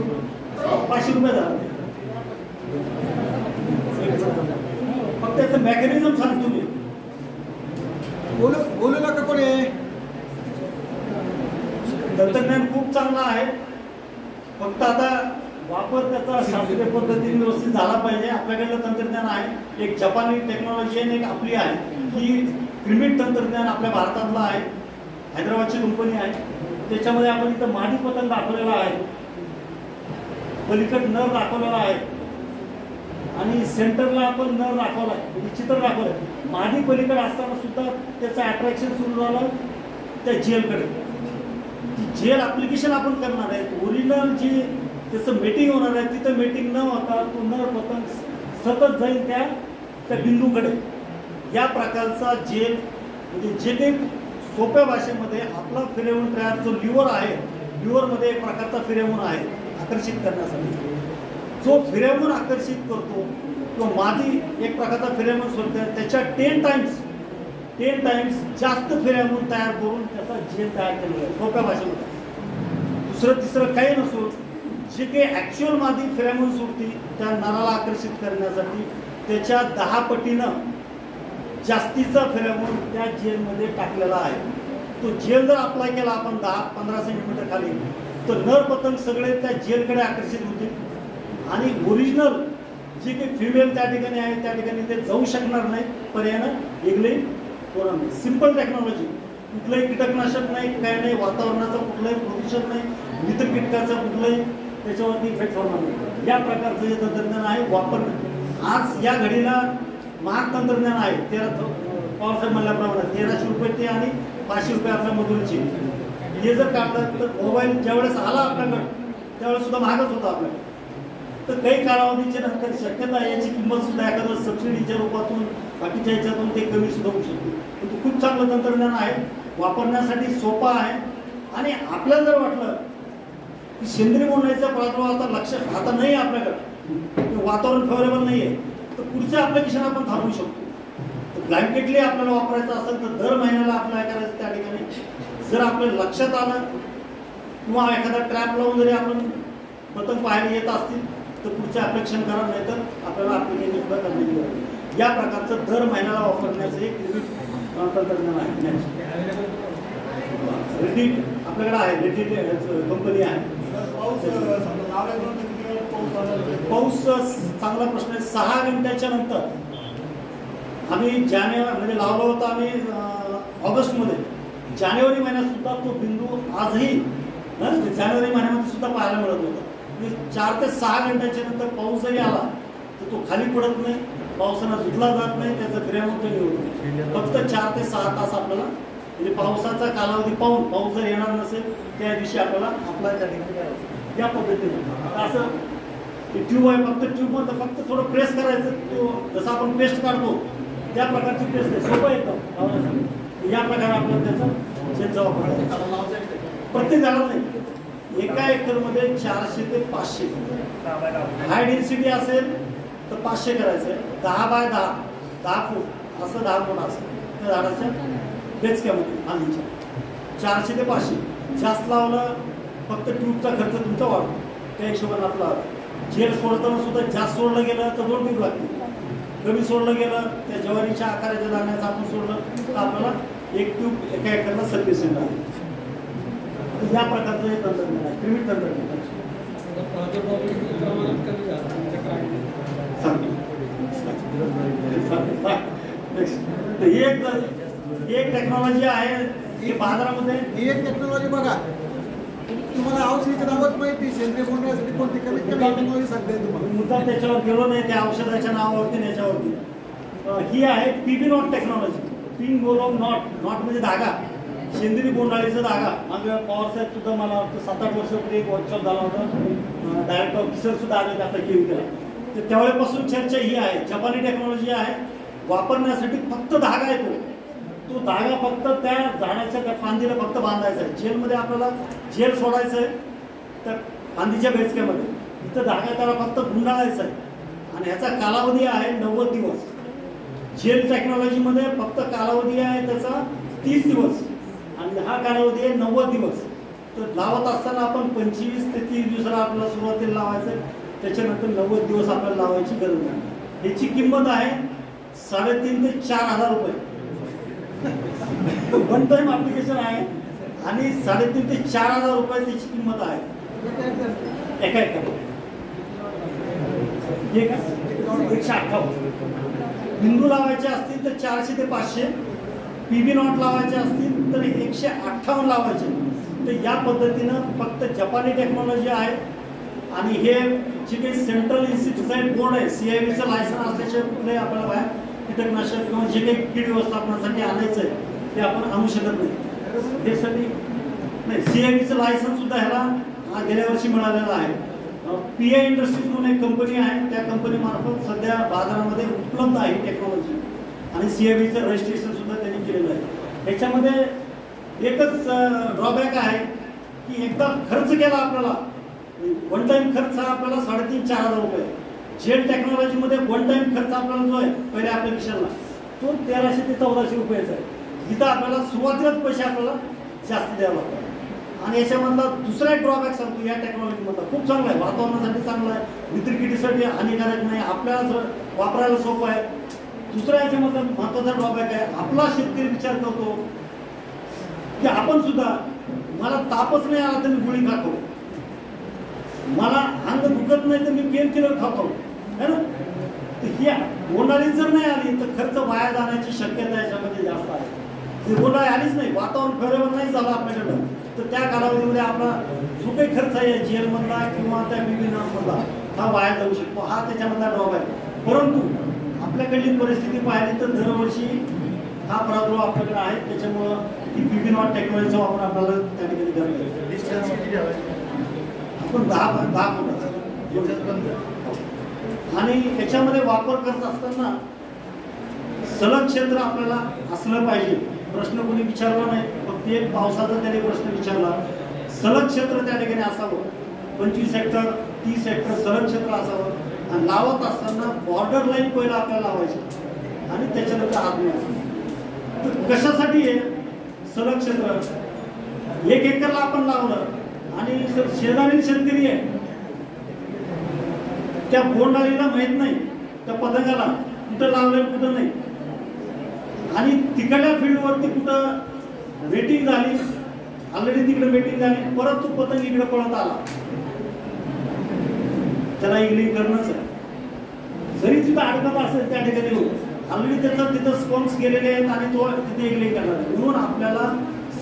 500 रुपये झाला. फक्त त्याचं मेकॅनिझम सांगतो मी. बोलू नका कोणी. तंत्रज्ञान खूप चांगलं आहे. फक्त आता वापर त्याचा शास्त्रीय पद्धतीने व्यवस्थित झाला पाहिजे. आपल्याकडलं तंत्रज्ञान आहे, एक जपानी टेक्नॉलॉजी आहे, एक आपली आहे. ही क्रिमिट तंत्रज्ञान आपल्या भारतातलं आहे, हैदराबादची कंपनी आहे. त्याच्यामध्ये आपण इथं मादी पतंग दाखवलेला आहे, पलीकड नर दाखवलेला आहे आणि सेंटरला आपण नर दाखवला आहे. म्हणजे चित्र दाखवलं. मादी पलीकडे असताना सुद्धा त्याचं अट्रॅक्शन सुरू झालं त्या जेलकडे. ती जेल ऍप्लिकेशन आपण करणार आहे. ओरिजिनल जी त्याचं मेटिंग होणार आहे तिथं मेटिंग न होता तो नर पतंग सतत जाईल त्या बिंदूकडे. या प्रकारचा जेल म्हणजे जे काही सोप्या भाषेमध्ये आपला फिरेमोन ट्रॅप जो लिव्हर आहे, लिव्हरमध्ये एक प्रकारचा फिरेमोन आहे आकर्षित करण्यासाठी. जो फिरेमोन आकर्षित करतो तो मादी एक प्रकारचा फिरेमोन सोडतो, त्याच्या 10 टाइम्स जास्त फिरेमोन तयार करून त्याचा जेल तयार केलेला आहे सोप्या भाषेमध्ये. दुसरं तिसरं काही नसून जे काही ॲक्च्युअल मादी फिरेमोन सोडती त्या नराला आकर्षित करण्यासाठी त्याच्या 10 पटीनं जास्तीचा फिरेमोन त्या जेलमध्ये टाकलेला आहे. तो जेल जर अप्लाय केला आपण 10-15 सेंटीमीटर खाली, तर नर पतंग सगळे त्या जेलकडे आकर्षित होतील आणि ओरिजिनल जे काही फिमेल त्या ठिकाणी आहे त्या ठिकाणी ते जाऊ शकणार नाही. पर्यायानं वेगळे होणार नाही. सिंपल टेक्नॉलॉजी, कुठलंही कीटकनाशक नाही, काय नाही, वातावरणाचं कुठलंही प्रदूषण नाही, मित्र कीटकाचं कुठलंही त्याच्यावरती इफेक्ट होणार नाही. या प्रकारचं जे तंत्रज्ञान आहे वापरणं आज या घडीला महाग तंत्रज्ञान आहे. पावसाळ्यात म्हणल्याप्रमाणे 1300 रुपये ते आणि 500 रुपये आपल्या मजुरीची. हे जर काढलं तर मोबाईल ज्यावेळेस आला आपल्याकडं त्यावेळेस सुद्धा महागच होता आपल्याकडे. तर काही कालावधीच्या नंतर शक्यता आहे याची किंमत सुद्धा एखादं सबसिडीच्या रूपातून बाकीच्या ह्याच्यातून ते कमी सुद्धा होऊ शकते. पण खूप चांगलं तंत्रज्ञान आहे, वापरण्यासाठी सोपं आहे. आणि आपल्याला जर वाटलं की सेंद्रिय बोंडअळीचा प्रादुर्भाव आता लक्षात आता नाही आपल्याकडं, वातावरण फेवरेबल नाही आहे, तर पुढचं ॲप्लिकेशन आपण थांबवू शकतो. तर ब्लँकेटली आपल्याला वापरायचं असेल तर दर महिन्याला अप्लाय करायचं त्या ठिकाणी. जर आपल्या लक्षात आलं किंवा एखादा ट्रॅप लावून जरी आपण पतंग पाहायला येत असतील तर पुढचं ॲप्लिकेशन करा, नाही तर आपल्याला ॲप्लिकेशन सुद्धा करण्याची गरज आहे. या प्रकारचं दर महिन्याला वापरण्याचं एक तंत्रज्ञान आहे. रेडिट आपल्याकडे आहे, रेडिट कंपनी आहे. पाऊस चांगला प्रश्न आहे. 6 घंट्याच्या नंतर आम्ही जानेवारी म्हणजे लावला होता आम्ही ऑगस्टमध्ये. जानेवारी महिन्यात सुद्धा तो बिंदू आजही जानेवारी महिन्यामध्ये सुद्धा पाहायला मिळत होता. 4 ते 6 घंट्याच्या नंतर पाऊस जरी आला तर तो खाली पडत नाही, पावसानं धुतला जात नाही, त्याचं फिरेमोन कमी होत नाही. फक्त 4 ते 6 तास आपल्याला म्हणजे पावसाचा कालावधी पाहून, पाऊस जर येणार नसेल त्या दिवशी आपल्याला अप्लाय त्या ठिकाणी करायचं. या पद्धतीने असं ट्यूब आहे, फक्त ट्यूबमध्ये फक्त थोडं प्रेस करायचं. तो जसं आपण पेस्ट काढतो त्या प्रकारची पेस्ट आहे, सोपं येतं लावण्यासाठी. या प्रकारे आपल्याला त्याचा शेतचा वापर करायचा. प्रत्येक झाडाला नाही, एका एकरमध्ये 400 ते 500. हाय डेन्सिटी असेल तर 500 करायचं आहे. 10 बाय 10 फूट असं 10 फूट असेल त्या झाडाच्या बेचक्यामध्ये आधीच्या 400 ते 500. जास्त लावलं फक्त ट्यूबचा खर्च तुमचा वाढतो, त्या हिशोबाने आपला जेल सोडताना सुद्धा जास्त सोडलं गेलं तर 2 ट्यूब लागतील, कमी सोडलं गेलं त्या ज्वारीच्या आकाराच्या दाण्याचं आपण सोडलं तर आपल्याला 1 ट्यूब एका एकरला सर्व्हिस येणार आहे. या प्रकारचं हे तंत्रज्ञान आहे, क्रिमिट तंत्रज्ञान. एक टेक्नॉलॉजी आहे ही बाजारामध्ये. ही एक टेक्नॉलॉजी बघा, तुम्हाला औषधाचं नावच माहिती, सेंद्रिय बोलण्यासाठी कोणती कमीत कमी टेक्नॉलॉजी सांगते तुम्हाला. मुद्दा त्याच्यावर गेलो नाही, त्या औषधाच्या नावावरती याच्यावरती. ही आहे पीबी नॉट टेक्नॉलॉजी. पिंग बोलव नॉट, नॉट म्हणजे धागा, सेंद्रिय बोंडाळीचा धागा. माझ्या पवार साहेब सुद्धा मला 7-8 वर्षापूर्वी एक वर्कशॉप झाला होता, डायरेक्टर ऑफिसर सुद्धा आले आता केवी केला. तर त्यावेळेपासून चर्चा ही आहे, जपानी टेक्नॉलॉजी आहे, वापरण्यासाठी फक्त धागा येतो. तो धागा फक्त त्या झाडाच्या त्या फांदीला फक्त बांधायचा आहे. जेलमध्ये आपल्याला जेल सोडायचं आहे त्या फांदीच्या बेचक्यामध्ये, इथं धागा त्याला फक्त गुंडाळायचा आहे आणि ह्याचा कालावधी आहे 90 दिवस. जेल टेक्नॉलॉजीमध्ये फक्त कालावधी आहे त्याचा 30 दिवस आणि हा कालावधी आहे 90 दिवस. तर लावत असताना आपण 25 ते 30 दिवसाला आपल्याला सुरुवातीला लावायचं आहे, त्याच्यानंतर 90 दिवस आपल्याला लावायची गरज नाही. ह्याची किंमत आहे 3,500 ते 4,000 रुपये. वन टाइम ऍप्लिकेशन आहे आणि 3,500 ते 4,000 रुपये त्याची किंमत आहे एका एकरला. 158 बिंदू लावायचे असतील तर 400 ते 500, पीबी नॉट लावायचे असतील तर 158 लावायचे. तर या पद्धतीनं फक्त जपानी टेक्नॉलॉजी आहे आणि हे जे काही सेंट्रल इन्स्टिट्यूट बोर्ड आहे, CIBचं लायसन असल्याशिवाय कुठले आपल्याला बाहेर कीटकनाशक किंवा जे काही कीड व्यवस्थापनासाठी आणायचं आहे ते आपण आणू शकत नाही. त्यासाठी नाही, CIBचं लायसन सुद्धा ह्याला गेल्या वर्षी मिळालेलं आहे. PI इंडस्ट्रीज म्हणून एक कंपनी आहे, त्या कंपनीमार्फत सध्या बाजारामध्ये उपलब्ध आहे टेक्नॉलॉजी आणि CIBचं रजिस्ट्रेशन सुद्धा त्यांनी केलेलं आहे. याच्यामध्ये एकच ड्रॉबॅक आहे की एकदा खर्च केला आपल्याला, वन टाइम खर्च हा आपल्याला 3,500-4,000 रुपये. जेल टेक्नॉलॉजीमध्ये वन टाइम खर्च आपल्याला जो आहे पहिल्या ॲप्लिकेशनला तो 1,300 ते 1,400 रुपयाचा आहे. इथं आपल्याला सुरुवातीलाच पैसे आपल्याला जास्त द्यावे लागतात. आणि याच्यामधला दुसरा एक ड्रॉबॅक सांगतो या टेक्नॉलॉजीमधला, खूप चांगला आहे, वातावरणासाठी चांगला आहे, वितरिकीसाठी हानिकारक नाही, आपल्याला वापरायला सोपं आहे. दुसरा याच्यामधला महत्वाचा ड्रॉबॅक आहे, आपला शेतकरी विचार करतो की आपण सुद्धा, मला तापच नाही आला तर मी गोळी खातो, मला अंग दुखत नाही तर मी पेन किलर खातो है ना. तर ही बोंडाळी जर नाही आली तर खर्च वाया जाण्याची शक्यता याच्यामध्ये जास्त आहे. ती बोंडाळी आलीच नाही, वातावरण फेवरेबल नाही झालं आपल्याकडं, तर त्या कालावधीमध्ये आपला जो काही खर्च आहे जेलमधला किंवा त्या पीबी नॉटमधला हा वाया जाऊ शकतो. हा त्याच्यामधला ड्रॉबॅक. परंतु आपल्याकडली परिस्थिती पाहिली तर दरवर्षी हा प्रादुर्भाव आपल्याकडे आहे, त्याच्यामुळं ही पीबी नॉट टेक्नॉलॉजीचा वापर आपल्याला त्या ठिकाणी करायचा आहे. आपण 10 फुटाचा आणि याच्यामध्ये वापर करत असताना सलग क्षेत्र आपल्याला असलं पाहिजे. प्रश्न कोणी विचारला नाही, फक्त एक पावसाचा त्याने प्रश्न विचारला. सलग क्षेत्र त्या ठिकाणी असावं, 25 हेक्टर 30 हेक्टर सलग क्षेत्र असावं आणि लावत असताना बॉर्डर लाईन पहिला आपल्याला लावायची आणि त्याच्यानंतर आदमी असावं. तर कशासाठी आहे सलग क्षेत्र? 1 एकरला आपण लावलं आणि शेजारी शेतकरी आहे, त्या बोंडाळीला माहित नाही, त्या पतंगाला कुठं लावलं कुठं नाही, आणि तिकडल्या फील्डवरती कुठं वेटिंग झाली, ऑलरेडी तिकडे वेटिंग झाली, परत तो पतंग इकडे पळत आला, त्याला इग्लिंग करणंच आहे. जरी तिथं अडकत असेल त्या ठिकाणी ऑलरेडी त्याचं तिथं स्पॉन्स केलेले आहेत आणि तो तिथे इग्लिंग करणार आहे. म्हणून आपल्याला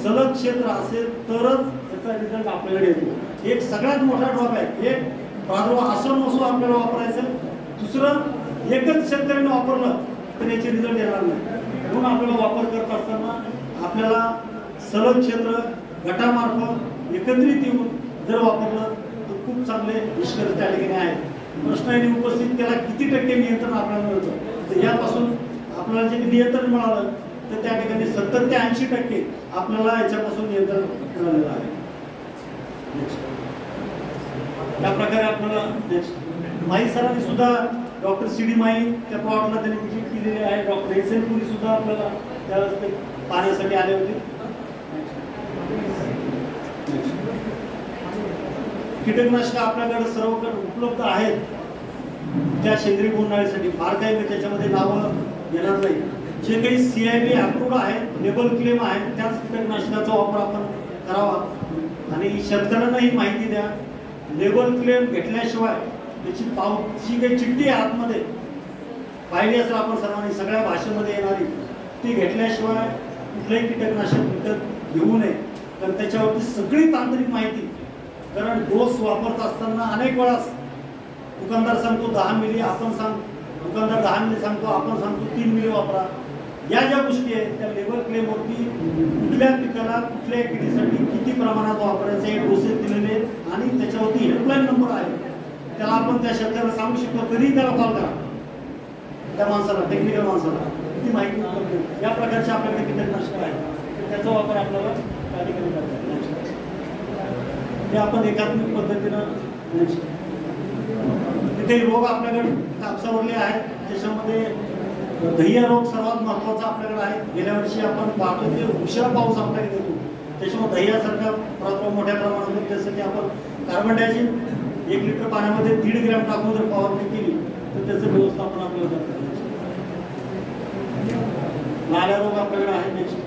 सलग क्षेत्र असेल तरच त्याचा रिझल्ट आपल्याकडे येतो. एक सगळ्यात मोठा ड्रॉबॅक, एक प्रादुर्भाव असो नसो आपल्याला वापरायचं, दुसरं एकच शेतकऱ्यांनी वापरलं तर याचे रिझल्ट येणार नाही. म्हणून आपल्याला वापर करत असताना आपल्याला सलग क्षेत्र गटामार्फत एकत्रित येऊन जर वापरलं तर खूप चांगले निष्कर्ष त्या ठिकाणी आहेत. प्रश्नाने उपस्थित केला किती टक्के नियंत्रण आपल्याला मिळतं, तर यापासून आपल्याला जे नियंत्रण मिळालं तर त्या ठिकाणी 70 ते 80% आपल्याला याच्यापासून नियंत्रण मिळालेलं आहे. या प्रकारे आपल्याला माई सरांनी सुद्धा डॉक्टर CD माई त्या प्लॉटला त्यांनी व्हिजिट केलेली आहे. डॉक्टर SN पुरी सुद्धा आपल्याला त्यावेळेस पाहण्यासाठी आले होते. कीटकनाशक आपल्याकडे सर्वकडे उपलब्ध आहेत त्या सेंद्रिय बोंडअळीसाठी. फार काही मी त्याच्यामध्ये नावं घेणार नाही. जे काही CIB अप्रूव्ड आहे, लेबल क्लेम आहे, त्याच कीटकनाशकाचा वापर आपण करावा आणि शेतकऱ्यांना ही माहिती द्या. लेबल क्लेम घेतल्याशिवाय त्याची जी काही चिठ्ठी आहे आतमध्ये पाहिली असेल आपण सर्वांनी, सगळ्या भाषेमध्ये येणारी, ती घेतल्याशिवाय कुठलंही कीटकनाशक विकत घेऊ नये. कारण त्याच्यावरती सगळी तांत्रिक माहिती, कारण डोस वापरत असताना अनेक वेळा दुकानदार सांगतो 10 मिली, दुकानदार 10 मिली सांगतो, आपण सांगतो 3 मिली वापरा. या ज्या गोष्टी आहेत त्या लेबल क्लेमवरती कुठल्या पिकाला कुठल्या किडीसाठी किती प्रमाणात वापरायचं हे डोसेस दिलेले आहेत आणि त्याच्यावरती हेल्पलाईन नंबर आहे. त्याला आपण त्या शेतकऱ्याला सांगू शकतो, कधीही त्याला कॉल करा, त्या माणसाला, टेक्निकल माणसाला ती माहिती उपलब्ध आहे. या प्रकारचे आपल्याकडे कीटकनाशक आहेत, त्याचा वापर आपल्याला त्या ठिकाणी करता येईल. हे आपण एकात्मिक पद्धतीनं तिथे रोग आपल्याकडे कापसावरले आहेत. त्याच्यामध्ये दहिया रोग सर्वात महत्वाचा आपल्याकडे आहे. गेल्या वर्षी आपण पाहतो की उशिरा पाऊस आपल्याकडे येतो, त्याच्यामुळे दह्यासारखा प्रादुर्भाव मोठ्या प्रमाणात होतो. त्यासाठी आपण कार्बन डायऑक्साईड 1 लिटर पाण्यामध्ये 1.5 ग्रॅम टाकून जर फवारणी केली तर त्याचं व्यवस्थापन आपल्याला करता येईल. लाल्या रोग आपल्याकडे आहे. नेक्स्ट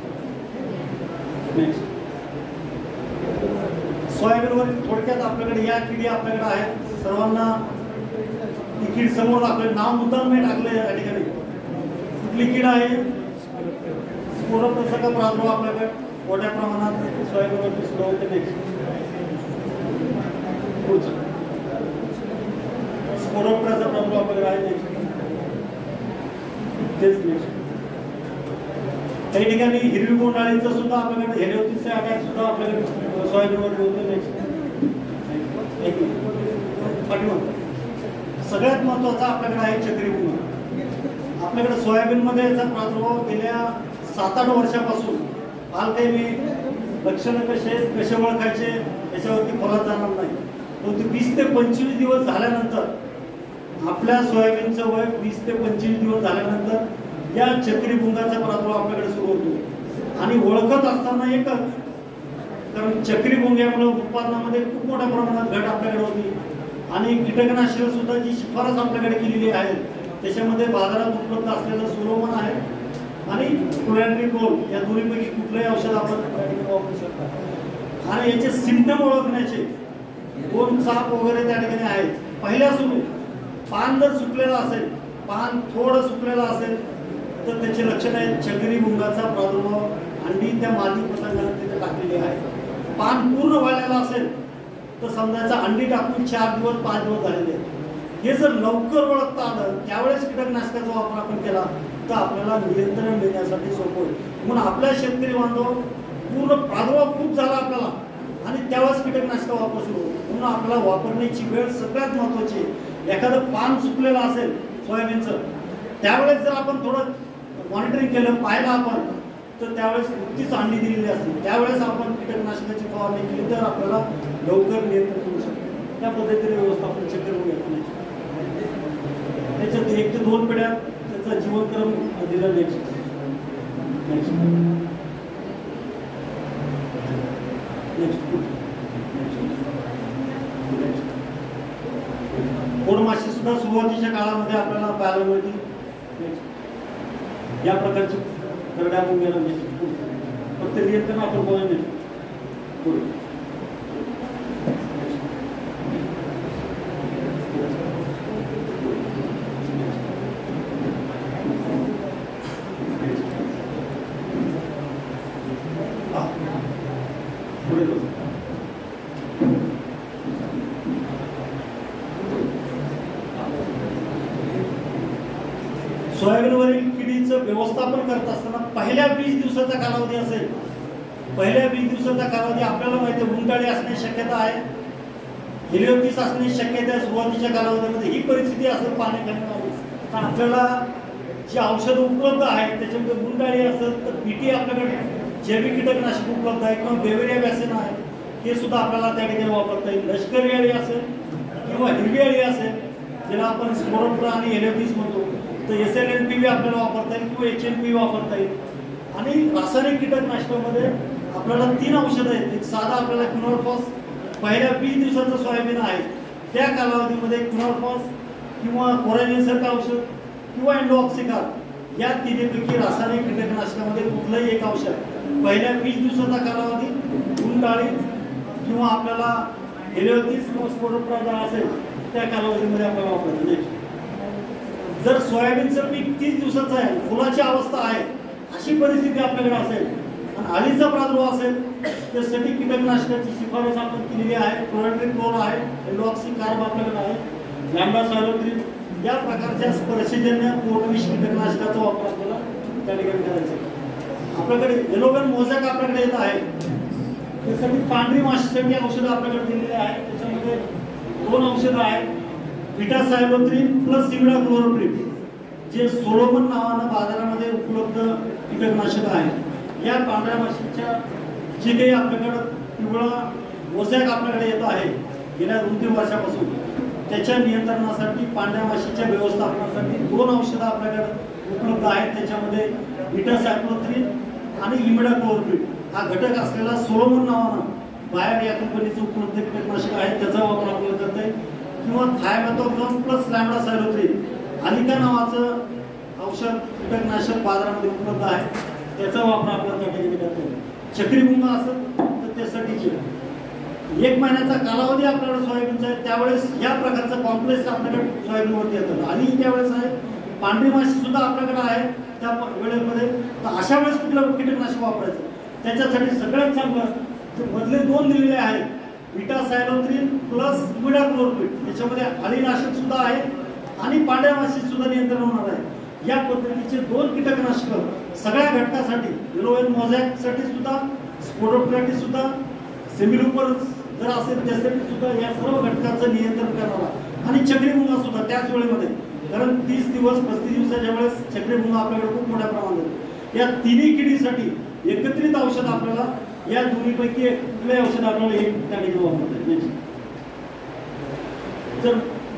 सोयाबीनवर थोडक्यात आपल्याकडे या किडी आपल्याकडे आहेत. सर्वांना ही कीड समोर आपलं नाव मुद्दाम नाही टाकलं या ठिकाणी. कुठली कीड आहे? स्पोरोप्टरचा प्रादुर्भाव आपल्याकडे मोठ्या प्रमाणात सोयाबीनवरती सुरू होते. स्पोरोप्टरचा प्रादुर्भाव आपल्याकडे आहे. काही ठिकाणी हिरवी बोंडअळीचं सुद्धा आपल्याकडे, हेलिओसिसचे अटॅक सुद्धा आपल्याकडे सोयाबीनवरती होते. सगळ्यात महत्वाचा आपल्याकडे आहे चक्री बोंड. आपल्याकडे सोयाबीनमध्ये याचा प्रादुर्भाव गेल्या 7-8 वर्षापासून काल काही मी लक्षणं कसे ओळखायचे याच्यावरती फरक जाणार नाही. परंतु 20 ते 25 दिवस झाल्यानंतर आपल्या सोयाबीनचं वय 20 ते 25 दिवस झाल्यानंतर या चक्री भुंगाचा प्रादुर्भाव आपल्याकडे सुरू होतो. आणि ओळखत असताना एकच, कारण चक्री भुंग्यामुळे उत्पादनामध्ये खूप मोठ्या प्रमाणात घट आपल्याकडे होती आणि कीटकनाशक सुद्धा जी शिफारस आपल्याकडे केलेली आहे त्याच्यामध्ये बाजारात उपलब्ध असलेलं सोलोमन आहे आणि क्लोरॅन्ट्रिकोल, या दोन्हीपैकी कुठलंही औषध आपण वापरू शकता. आणि याचे सिम्पटम ओळखण्याचे 2 चाप वगैरे त्या ठिकाणी आहेत. पहिल्या सुरू पान जर सुकलेलं असेल, पान थोडं सुकलेलं असेल तर त्याचे लक्षण आहे चक्री भुंगाचा प्रादुर्भाव. अंडी त्या मादी पतंगाने तिथे टाकलेली आहे. पान पूर्ण वाळलेलं असेल तर समजायचं अंडी टाकून 4 दिवस 5 दिवस झालेले आहेत. हे जर लवकर ओळखता आलं, त्यावेळेस कीटकनाशकाचा वापर आपण केला तर आपल्याला नियंत्रण देण्यासाठी सोपं होईल. म्हणून आपल्या शेतकरी बांधव पूर्ण प्रादुर्भाव खूप झाला आपल्याला आणि त्यावेळेस कीटकनाशक वापर सुरू होतो. म्हणून आपल्याला वापरण्याची वेळ सगळ्यात महत्वाची आहे. एखादं पान सुकलेलं असेल सोयाबीनचं, त्यावेळेस जर आपण थोडं मॉनिटरिंग केलं, पाहिलं आपण, तर त्यावेळेस नुकतीच अंडी दिलेली असते, त्यावेळेस आपण कीटकनाशकाची फवारणी केली तर आपल्याला लवकर नियंत्रण करू शकतो. त्या पद्धतीने व्यवस्थापन चक्र होईल. त्याच्यात 1 ते 2 पिढ्या त्याचा जीवनक्रम दिला जाईल. कोडमाशी सुद्धा सुरुवातीच्या काळामध्ये आपल्याला पाहायला मिळते. या प्रकारची करड्या मुंग्याला फक्त नियंत्रण आपण बोलायला सोयाबीनवरील किडीचं व्यवस्थापन करत असताना पहिल्या 20 दिवसाचा कालावधी असेल. पहिल्या 20 दिवसाचा कालावधी आपल्याला माहिती आहे गुंडाळी असण्याची शक्यता आहे, हेलिओसिस असण्याची शक्यता आहे. सुरुवातीच्या कालावधीमध्ये ही परिस्थिती असेल पाण्याखाली तर आपल्याला जी औषधं उपलब्ध आहेत त्याच्यामध्ये गुंडाळी असेल तर बीटी आपल्याकडे जैविक कीटकनाशक उपलब्ध आहे किंवा बेवेरिया वॅक्सिन आहे, हे सुद्धा आपल्याला त्या ठिकाणी वापरता येईल. लष्करी अळी असेल किंवा हिरवी अळी असेल ज्याला आपण स्पोरोप्टर आणि हेलिओसिस म्हणतो तर SLNPV आपल्याला वापरता येईल किंवा HNPV वापरता येईल. आणि रासायनिक कीटकनाशकामध्ये आपल्याला 3 औषधं आहेत. एक साधा आपल्याला क्लोरोफॉस पहिल्या 20 दिवसाचं सोयाबीन आहे त्या कालावधीमध्ये क्लोरोफॉस किंवा कोरायनिनसारखं औषध किंवा एंडोऑक्सिकार या तिन्हीपैकी रासायनिक कीटकनाशकामध्ये कुठलंही एक औषध पहिल्या 20 दिवसाचा कालावधी गुंडाळी किंवा आपल्याला हेलिओथिस किंवा स्पोरोप्राझा असेल त्या कालावधीमध्ये आपल्याला वापरायचं नाही. जर सोयाबीनचं पीक 30 दिवसाचं आहे, फुलाची अवस्था आहे, अशी परिस्थिती आपल्याकडे असेल आणि अळीचा प्रादुर्भाव असेल त्यासाठी कीटकनाशकाची शिफारस आपण केलेली आहे. क्लोराट्रिक्लोर आहे, एंडोऑक्सिकार्ब आपल्याकडे आहे, लॅम्बडा सायलोथ्रिन या प्रकारच्या स्पर्शजन्य पोटविष कीटकनाशकाचा वापर आपल्याला त्या ठिकाणी करायचा आहे. आपल्याकडे येलोवेन मोझॅक आपल्याकडे येत आहे, त्यासाठी पांढरी माशीसाठी औषधं आपल्याकडे दिलेली आहे. त्याच्यामध्ये 2 औषधं आहेत, विटासायलोथ्रिन प्लस इमिडाक्लोरोप्रिड, जे सोलोमन नावानं बाजारामध्ये उपलब्ध कीटकनाशक आहे. या पांढऱ्या माशीच्या जे काही आपल्याकडं पिवळा मोझॅक आपल्याकडे येत आहे गेल्या 2-3 वर्षापासून, त्याच्या नियंत्रणासाठी पांढऱ्या माशीच्या व्यवस्थापनासाठी 2 औषधं आपल्याकडे उपलब्ध आहेत. त्याच्यामध्ये विटासायक्लोथ्रिन आणि इमिडाक्लोरोप्रिड हा घटक असलेला सोलोमन नावानं बायर या कंपनीचं उपलब्ध कीटकनाशक आहे, त्याचा वापर आपल्याला करता येईल. किंवा थायमेथोक्झोन प्लस लॅम्बडा सायलोथ्रिन अलिका नावाचं औषध कीटकनाशक बाजारामध्ये उपलब्ध आहे, त्याचा वापर आपल्याला त्या ठिकाणी करता येईल. चक्री मुंगा असेल तर त्यासाठीची 1 महिन्याचा कालावधी आपल्याकडे सोयाबीनचा आहे, त्यावेळेस या प्रकारचं कॉम्प्लेक्स आपल्याकडे सोयाबीनवरती येतं आणि त्यावेळेस आहे पांढरी माशी सुद्धा आपल्याकडे आहे त्या वेळेमध्ये. तर अशा वेळेस कुठलं कीटकनाशक वापरायचं त्याच्यासाठी सगळ्यात चांगलं मधले 2 दिलेले आहेत, विटासायलोथ्रिन प्लस इमिडाक्लोरोप्रिड, त्याच्यामध्ये अळीनाशक सुद्धा आहे आणि पांढऱ्या माशी सुद्धा नियंत्रण होणार आहे. या पद्धतीचे 2 कीटकनाशक सगळ्या घटकासाठी, येलोवेन मोझॅकसाठी सुद्धा, स्पोरोप्रायटिस सुद्धा, सेमिलुपर जर असेल त्यासाठी सुद्धा या सर्व घटकाचं नियंत्रण करणारा आणि चक्रीमुंगा सुद्धा त्याच वेळेमध्ये, कारण 30 दिवस 35 दिवसाच्या वेळेस चक्रीमुंगा आपल्याकडे खूप मोठ्या प्रमाणात. या तिन्ही किडीसाठी एकत्रित औषध आपल्याला या दोन्हीपैकी कुठले औषध आपल्याला एक त्या ठिकाणी वापरता येईल. जर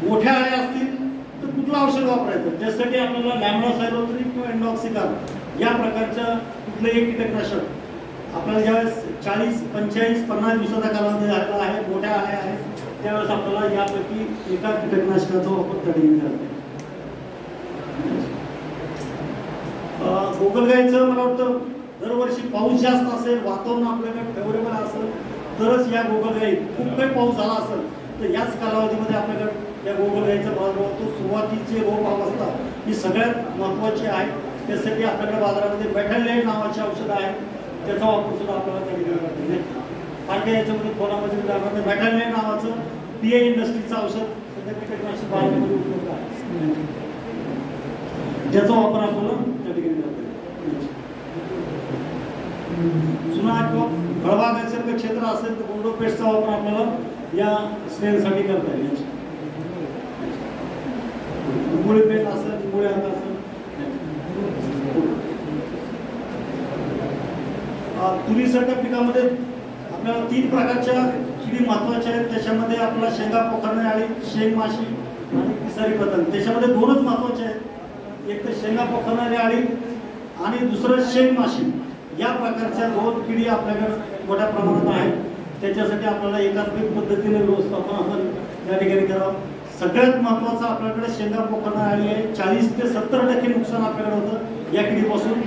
मोठ्या अळ्या असतील तर कुठलं औषध वापरायचं त्यासाठी आपल्याला लॅम्बडा सायलोथ्रिन किंवा एंडोऑक्सिकार या प्रकारच्या कुठलंही एक कीटकनाशक आपल्याला ज्यावेळेस 40, 45, 50 दिवसाचा कालावधी झालेला आहे, मोठ्या अळ्या आहेत, त्यावेळेस आपल्याला यापैकी एका कीटकनाशकाचा वापर त्या ठिकाणी करता येईल. गोगलगाईचं मला वाटतं दरवर्षी पाऊस जास्त असेल, वातावरण आपल्याकडे फेवरेबल असेल तरच या गोगलगाई, खूप काही पाऊस झाला असेल तर याच कालावधीमध्ये आपल्याकडे या गोगलगाईचा प्रादुर्भाव होतो. सुरुवातीचे रोग अवस्था ही सगळ्यात महत्त्वाची आहे, त्यासाठी आपल्याकडे बाजारामध्ये बेटालाइन नावाचे औषध आहे, त्याचा वापर सुद्धा आपल्याला त्या ठिकाणी करता येईल. कारण याच्यामध्ये कोणामध्ये बेटालाइन नावाचं PI इंडस्ट्रीचं औषध सध्या कीटकनाशक बाजारामध्ये उपलब्ध आहे, ज्याचा वापर आपल्याला त्या ठिकाणी करता येईल. चुना किंवा फळबागासारखं क्षेत्र असेल तर गोंडोपेस्टचा वापर आपल्याला या स्ट्रेनसाठी करता येईल. निंबोळी पेस्ट असेल, निंबोळी हात असेल, तुरीसारख्या पिकामध्ये आपल्याला 3 प्रकारच्या किडी महत्वाच्या आहेत. त्याच्यामध्ये आपल्याला शेंगा पोखरणे अळी, शेंग माशी आणि पिसारी पतंग, त्याच्यामध्ये 2च महत्वाचे आहेत, एक तर शेंगा पोखरणारी अळी आणि दुसरं शेंग माशी. या प्रकारच्या 2 किडी आपल्याकडे मोठ्या प्रमाणात आहेत, त्याच्यासाठी आपल्याला एकात्मिक पद्धतीने व्यवस्थापन आपण या ठिकाणी करावं. सगळ्यात महत्त्वाचं आपल्याकडे शेंगा पोखरणारी अळी आहे, 40 ते 70% नुकसान आपल्याकडे होतं या किडीपासून.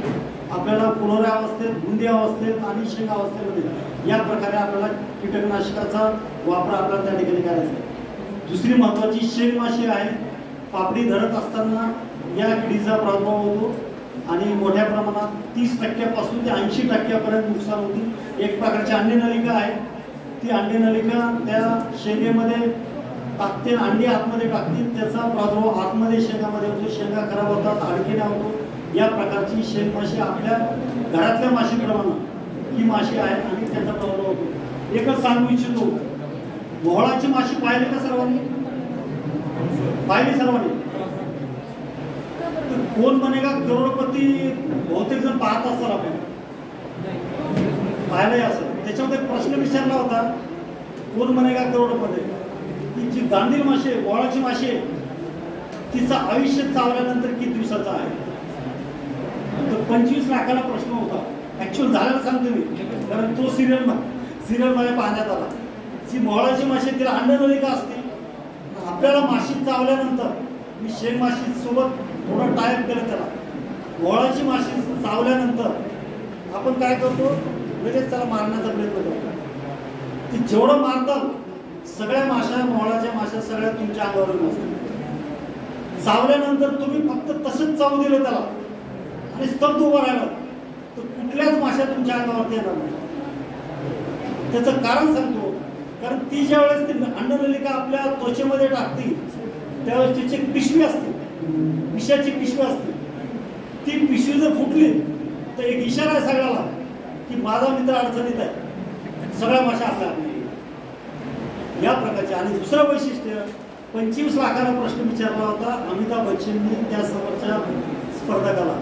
आपल्याला फुलोऱ्या अवस्थेत, बुंदी अवस्थेत आणि शेंगा अवस्थेमध्ये या प्रकारे आपल्याला कीटकनाशकाचा वापर आपल्याला त्या ठिकाणी करायचा आहे. दुसरी महत्त्वाची शेंग माशी आहे, पापडी धरत असताना या किडीचा प्रादुर्भाव होतो आणि मोठ्या प्रमाणात 30% ते 80% नुकसान होते. एक प्रकारची अंडी नलिका आहे, ती अंडी नलिका त्या शेंगेमध्ये टाकते, अंडी आतमध्ये टाकते, त्याचा प्रादुर्भाव आतमध्ये शेंगामध्ये होतो, शेंगा खराब होतात, अडकिण्या होतो. या प्रकारची शेंग माशी आपल्या घरातल्या माशीप्रमाणे ही माशी आहे आणि त्याचा प्रादुर्भाव होतो. एकच सांगू इच्छितो, मोहळाची माशी पाहिली का सर्वांनी? पाहिली सर्वांनी? कोण बनेगा करोडपती बहुतेक जण पाहत असतात, आपण पाहिलंय असं. त्याच्यामध्ये प्रश्न विचारला होता, कोण बनेगा करोडपती. ती जी गांडील माशी आहे, मोहळाची माशी आहे, तिचं आयुष्य चावल्यानंतर किती दिवसाचं आहे? तर 25 लाखाला प्रश्न होता. ऍक्च्युअल झालेला सांगतो मी, कारण तो सिरियल मध्ये पाहण्यात आला. जी मोहळाची माशी तिला अंडनलिका असते. आपल्याला माशी चावल्यानंतर मी शेण माशी सोबत थोडं टायप केलं त्याला. मोहळाची माशी चावल्यानंतर आपण काय करतो, लगेच त्याला मारण्याचा प्रयत्न करतो. ती जेवढं मारतात सगळ्या माशा, मोहळाच्या माशा सगळ्या तुमच्या अंगावर नसतात. चावल्यानंतर तुम्ही फक्त तसंच चावू दिलं त्याला आणि स्तब्ध उभं राहिलं तर कुठल्याच माशा तुमच्या अंगावरती येणार नाही. त्याचं कारण सांगतो, कारण ती ज्या वेळेस ती अंडनलिका आपल्या त्वचेमध्ये टाकते त्यावेळेस तिची एक पिशवी असते, विषाची पिशवी असते. ती पिशवी जर फुटली तर एक इशारा आहे सगळ्याला की माझा मित्र अडचणीत आहे, सगळ्या माशा आपल्या या प्रकारचे. आणि दुसरं वैशिष्ट्य, 25 लाखाला प्रश्न विचारला होता अमिताभ बच्चननी त्या समोरच्या स्पर्धकाला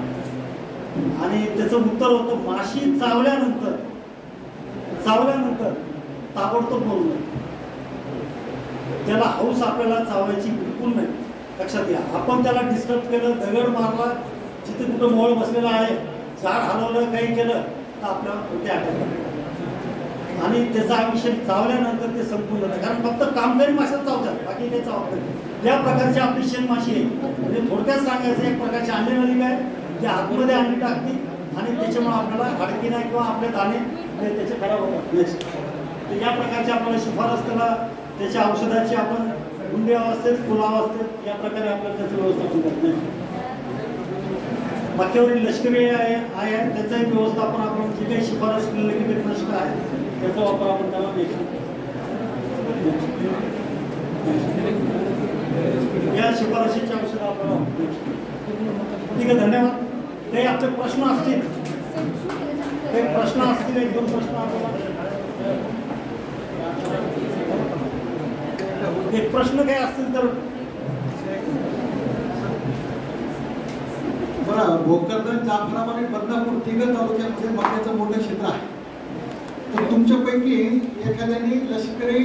आणि त्याचं उत्तर होतं माशी चावल्यानंतर ताबडतोब बोलू नये. त्याला हौस आपल्याला चावायची बिलकुल नाही. लक्षात घ्या, आपण त्याला डिस्टर्ब केलं, दगड मारला, जिथे कुठं मोळ बसलेला आहे, झाड हलवलं, काही केलं तर आपल्याला ते आठवतं आणि त्याचा आयुष्य चावल्यानंतर ते संपून जातं. कारण फक्त कामगारी माशाच चावतात, बाकी काही चावत नाही. या प्रकारची आपली शेणमाशी आहे. म्हणजे थोडक्यात सांगायचं, एक प्रकारची अंडनलिका आहे जी आतमध्ये अंडी टाकते आणि त्याच्यामुळे आपल्याला हाडकी नाही किंवा आपले दाणे त्याचे खराब होतात. तर या प्रकारची आपल्याला शिफारस त्याला त्याच्या औषधाची आपण गुंडे अवस्थेत, फुलावा असते, या प्रकारे आपल्याला त्याचं व्यवस्थापन करत नाही. बाकीवरील लष्करी आहे त्याचंही व्यवस्थापन आपण जे काही शिफारस केलेलं कीटकनाशक आहे त्याचा वापर आपण त्याला द्यायचा. या शिफारशीची औषधं आपल्याला. ठीक आहे, धन्यवाद. काही आपले प्रश्न असतील, एक दोन प्रश्न आपल्याला, एक प्रश्न काही असतील तर. बरं, भोकरदन, जाफराबाद आणि बदनापूर तिघं तालुक्यामध्ये मक्याचं मोठं क्षेत्र आहे. तर तुमच्यापैकी एखाद्याने लष्करी